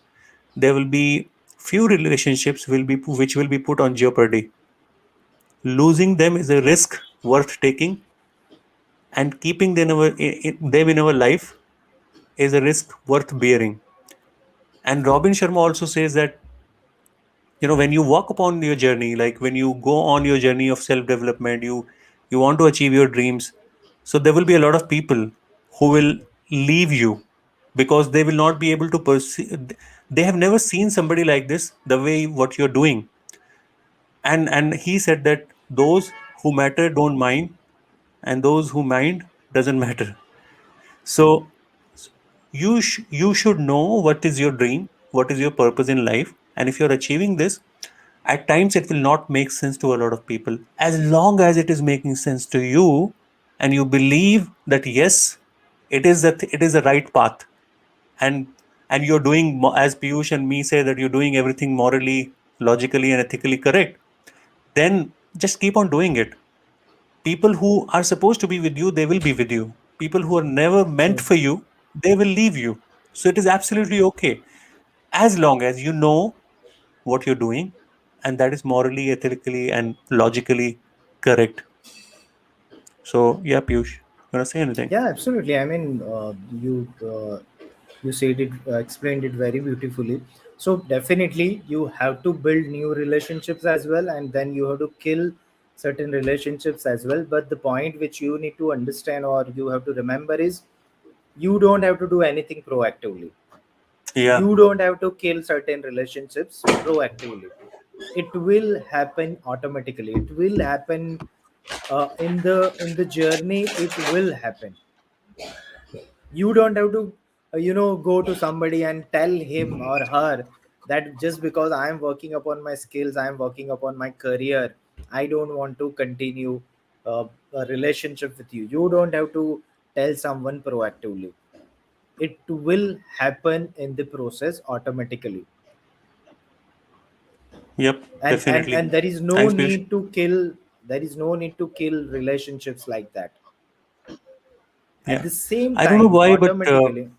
there will be few relationships will be which will be put on jeopardy. Losing them is a risk worth taking, and keeping them in our life is a risk worth bearing. And Robin Sharma also says that when you walk upon your journey, like when you go on your journey of self development, you want to achieve your dreams. So there will be a lot of people who will leave you because they will not be able to pursue. They have never seen somebody like this the way what you're doing. And he said that those who matter don't mind, and those who mind doesn't matter. So you should know what is your dream, what is your purpose in life, and if you're achieving this, at times it will not make sense to a lot of people. As long as it is making sense to you, and you believe that yes, it is the right path, and you're doing as Piyush and me say that you're doing everything morally, logically, and ethically correct, then just keep on doing it. People who are supposed to be with you, they will be with you. People who are never meant True. for you, they will leave you. So it is absolutely okay as long as you know what you're doing and that is morally, ethically, and logically correct. So yeah, Piyush, you wanna say anything? Yeah, absolutely. I mean, you said it, explained it very beautifully. So definitely, you have to build new relationships as well, and then you have to kill certain relationships as well. But the point which you need to understand or you have to remember is you don't have to do anything proactively. Yeah, You don't have to kill certain relationships proactively. It will happen automatically. It will happen in the journey. It will happen. You don't have to go to somebody and tell him or her that just because I am working upon my skills, I am working upon my career, I don't want to continue a relationship with you. You don't have to tell someone proactively. It will happen in the process automatically. yep, And definitely. there is no Thanks, Piyush. need to kill, there is no need to kill relationships like that. At Yeah, the same I don't know time why, but automatically,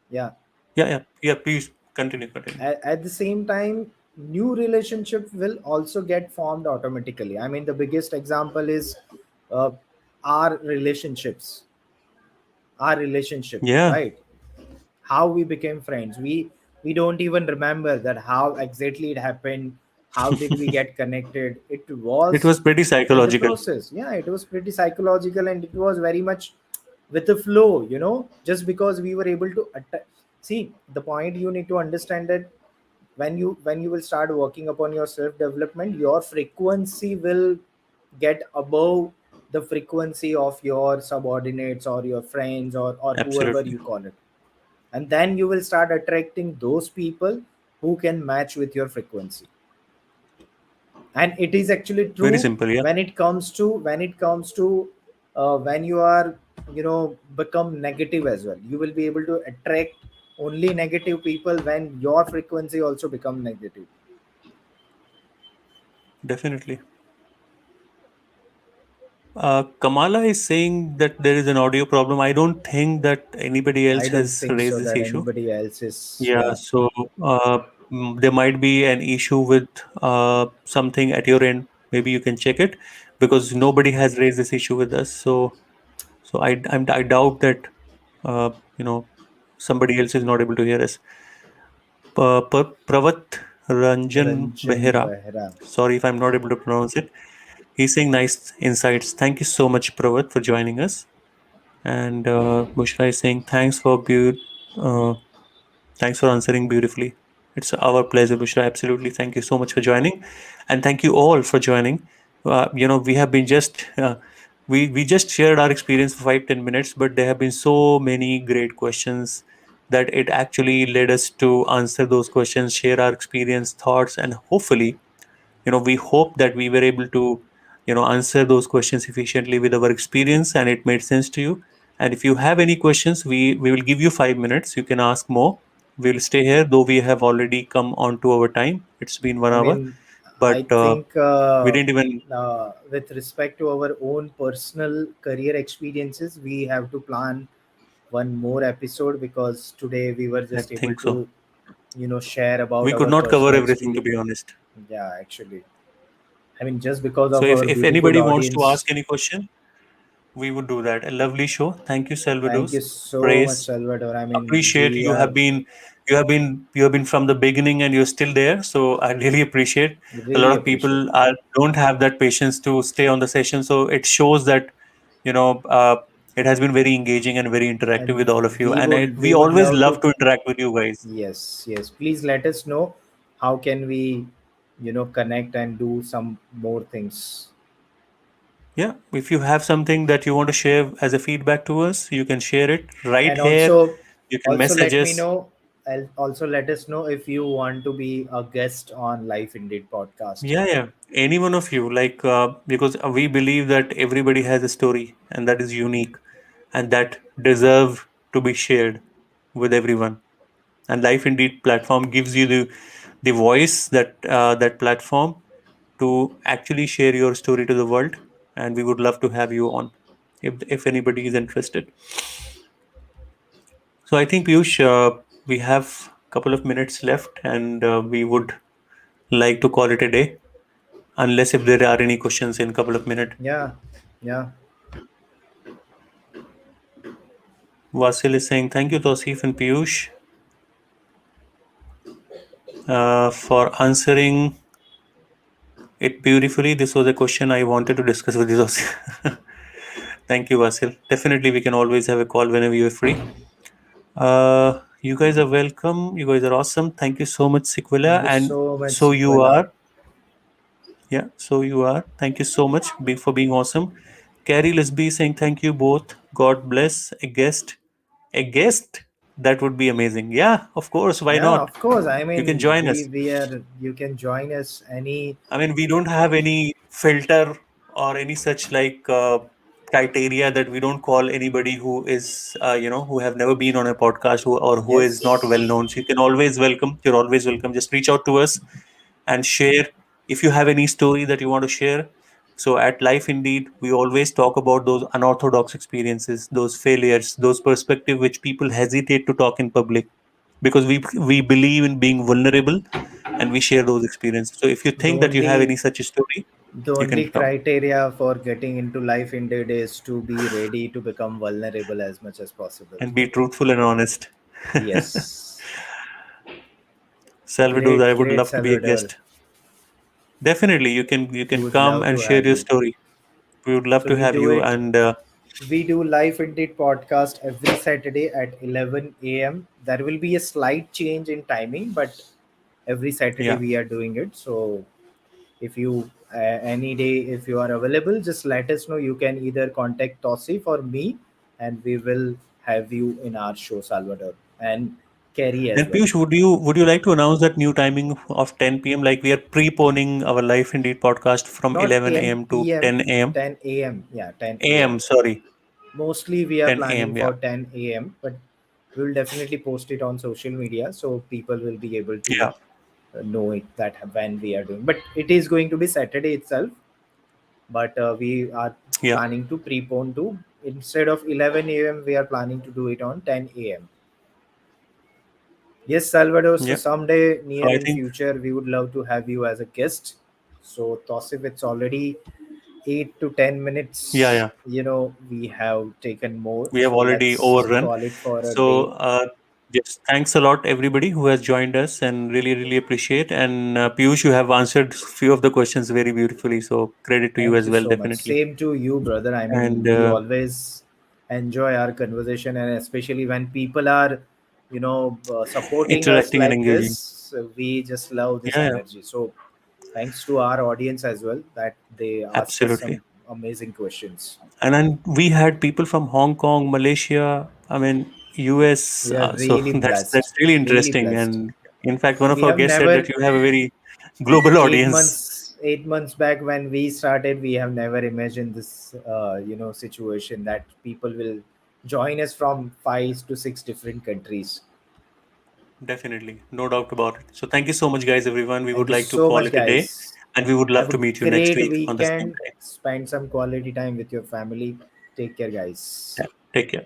yeah, yeah, yeah, yeah. Please continue, continue. at the same time, new relationship will also get formed automatically. I mean, the biggest example is uh, our relationships, our relationship, Yeah, right? How we became friends, we don't even remember that how exactly it happened. How did we get connected? It it was was pretty in the psychological. process. Yeah, it was pretty psychological, and it was very much with the flow, just because we were able to see the point. You need to understand that when you will start working upon your self development, your frequency will get above the frequency of your subordinates or your friends, or whoever Absolutely, you call it. And then you will start attracting those people who can match with your frequency. And it is actually very true simple. Yeah, when you are become negative as well. You will be able to attract only negative people when your frequency also become negative. definitely. Kamala is saying that there is an audio problem. I don't think that anybody else I don't has think raised so this that issue. anybody else is. Yeah, Yeah, so there might be an issue with something at your end. Maybe you can check it because nobody has raised this issue with us. So I doubt that uh, you know somebody else is not able to hear us. Pravat Ranjan Ranjan Behera. Behra. Sorry if I'm not able to pronounce it. He's saying nice insights. Thank you so much, Pravat, for joining us. And Bushra is saying uh, thanks for answering beautifully. It's our pleasure, Bushra. Absolutely. Thank you so much for joining, and thank you all for joining. We have been just we just shared our experience for 5-10 minutes, but there have been so many great questions that it actually led us to answer those questions, share our experience, thoughts, and hopefully, we hope that we were able to answer those questions efficiently with our experience and it made sense to you. And if you have any questions, we will give you 5 minutes. You can ask more. We'll stay here, though we have already come on to our time. It's been one I hour, mean, I but think we didn't even. with respect to our own personal career experiences, we have to plan one more episode, because today we were I just able think so. to, share about We could our not cover personal everything, to experience. be honest. Yeah, actually, I mean, just because So of if, our if beautiful anybody wants to audience. ask any question, we would do that. A lovely show. Thank you, Thank you Salvador's. so much, Praise. Salvador. I mean, Appreciate we are you have been from the beginning and you're still there, so I really appreciate. A lot really of appreciate. people don't have that patience to stay on the session, so it shows that you know uh, it has been very engaging and very interactive And with all of you, we and would we we would always love love to. to interact with you guys. Yes, yes. Please let us know how can we, connect and do some more things. Yeah, if you have something that you want to share as a feedback to us, you can share it right And here. also, You can message let me us. know. Also let us know if you want to be a guest on Life Indeed podcast. Yeah, yeah. Any one of you, like, because we believe that everybody has a story and that is unique and that deserve to be shared with everyone. And Life Indeed platform gives you the voice, that platform to actually share your story to the world. And we would love to have you on if anybody is interested. So I think Piyush, we have a couple of minutes left, and we would like to call it a day. unless if there are any questions in a couple of minutes. Yeah, yeah. Vasil is saying thank you, Tosif and Piyush, for answering it beautifully. This was a question I wanted to discuss with you, Tosif. Thank you, Vasil. Definitely, we can always have a call whenever you're free. You guys are welcome. You guys are awesome. Thank you so much, Thank Sequila. you And so much, so you Sequela. are. Yeah, so you are. Thank you so much for being awesome. Carrie Lisby saying thank you both. God bless. A guest. A guest? That would be amazing. Yeah, of course. Why Yeah, not? of course. I You can mean, join we us. we are. You can join us any. I mean, we don't have any filter or any such like criteria that we don't call anybody who is, who have never been on a podcast or who is not well Yes. known. So you can always welcome. You're always welcome. Just reach out to us and share if you have any story that you want to share. So at Life Indeed, we always talk about those unorthodox experiences, those failures, those perspectives which people hesitate to talk in public because we believe in being vulnerable and we share those experiences. So if you The think that you have only any such story, the you only can come criteria for getting into life indeed is to be ready to become vulnerable as much as possible. and be truthful and honest. Yes. Salvador, I Great, would great love to be a Salvador. guest. Definitely, you We can would come love and to share have your you. story. We would love So to we have do you. it. And We do Life Indeed podcast every Saturday at 11 a.m. There will be a slight change in timing, but every Saturday yeah, we are doing it. So if you any day if you are available, just let us know. You can either contact Tosif or me, and we will have you in our show, Salvador, and Kerry as and well. Piyush, would you like to announce that new timing of 10 p.m. like we are preponing our Life Indeed podcast from Not 11 10 a.m. to p.m. 10 a.m. 10 a.m. Yeah, 10 a.m. a.m. Sorry, Mostly we are 10 planning a.m. Yeah, for 10 a.m., but we will definitely post it on social media so people will be able to yeah, know it that when we are doing. But it is going to be Saturday itself, but we are yeah, planning to prepone to, instead of 11 a.m. we are planning to do it on 10 a.m. Yes, Salvador. So yeah. someday So near I in think future we would love to have you as a guest. So Tosif, it's already 8 to 10 minutes. yeah, We have taken more, we have so already let's overrun. call it for a So day. yes, thanks a lot everybody who has joined us and really really appreciate. And Piyush, you have answered few of the questions very beautifully. So credit to you Thank as you well, so much. definitely. Same to you, brother. I And mean, we always enjoy our conversation, and especially when people are, supporting us interacting and like engaging. this, we just love this Yeah, yeah, energy. So, thanks to our audience as well that they ask us absolutely. some amazing questions. And then we had people from Hong Kong, Malaysia, I mean US. We are So really that's blessed, really really interesting. blessed. And in fact, one of We our have guests said that never you have a very global eight audience. months 8 months back when we started, we have never imagined this situation that people will join us from 5 to 6 different countries. Definitely, no doubt about it. So thank you so much, guys, everyone. We Thank would you like to so call much, it a day, guys. and we would love Have to a meet you next great week on the same weekend. time. Spend some quality time with your family. Take care, guys. Yeah, take care.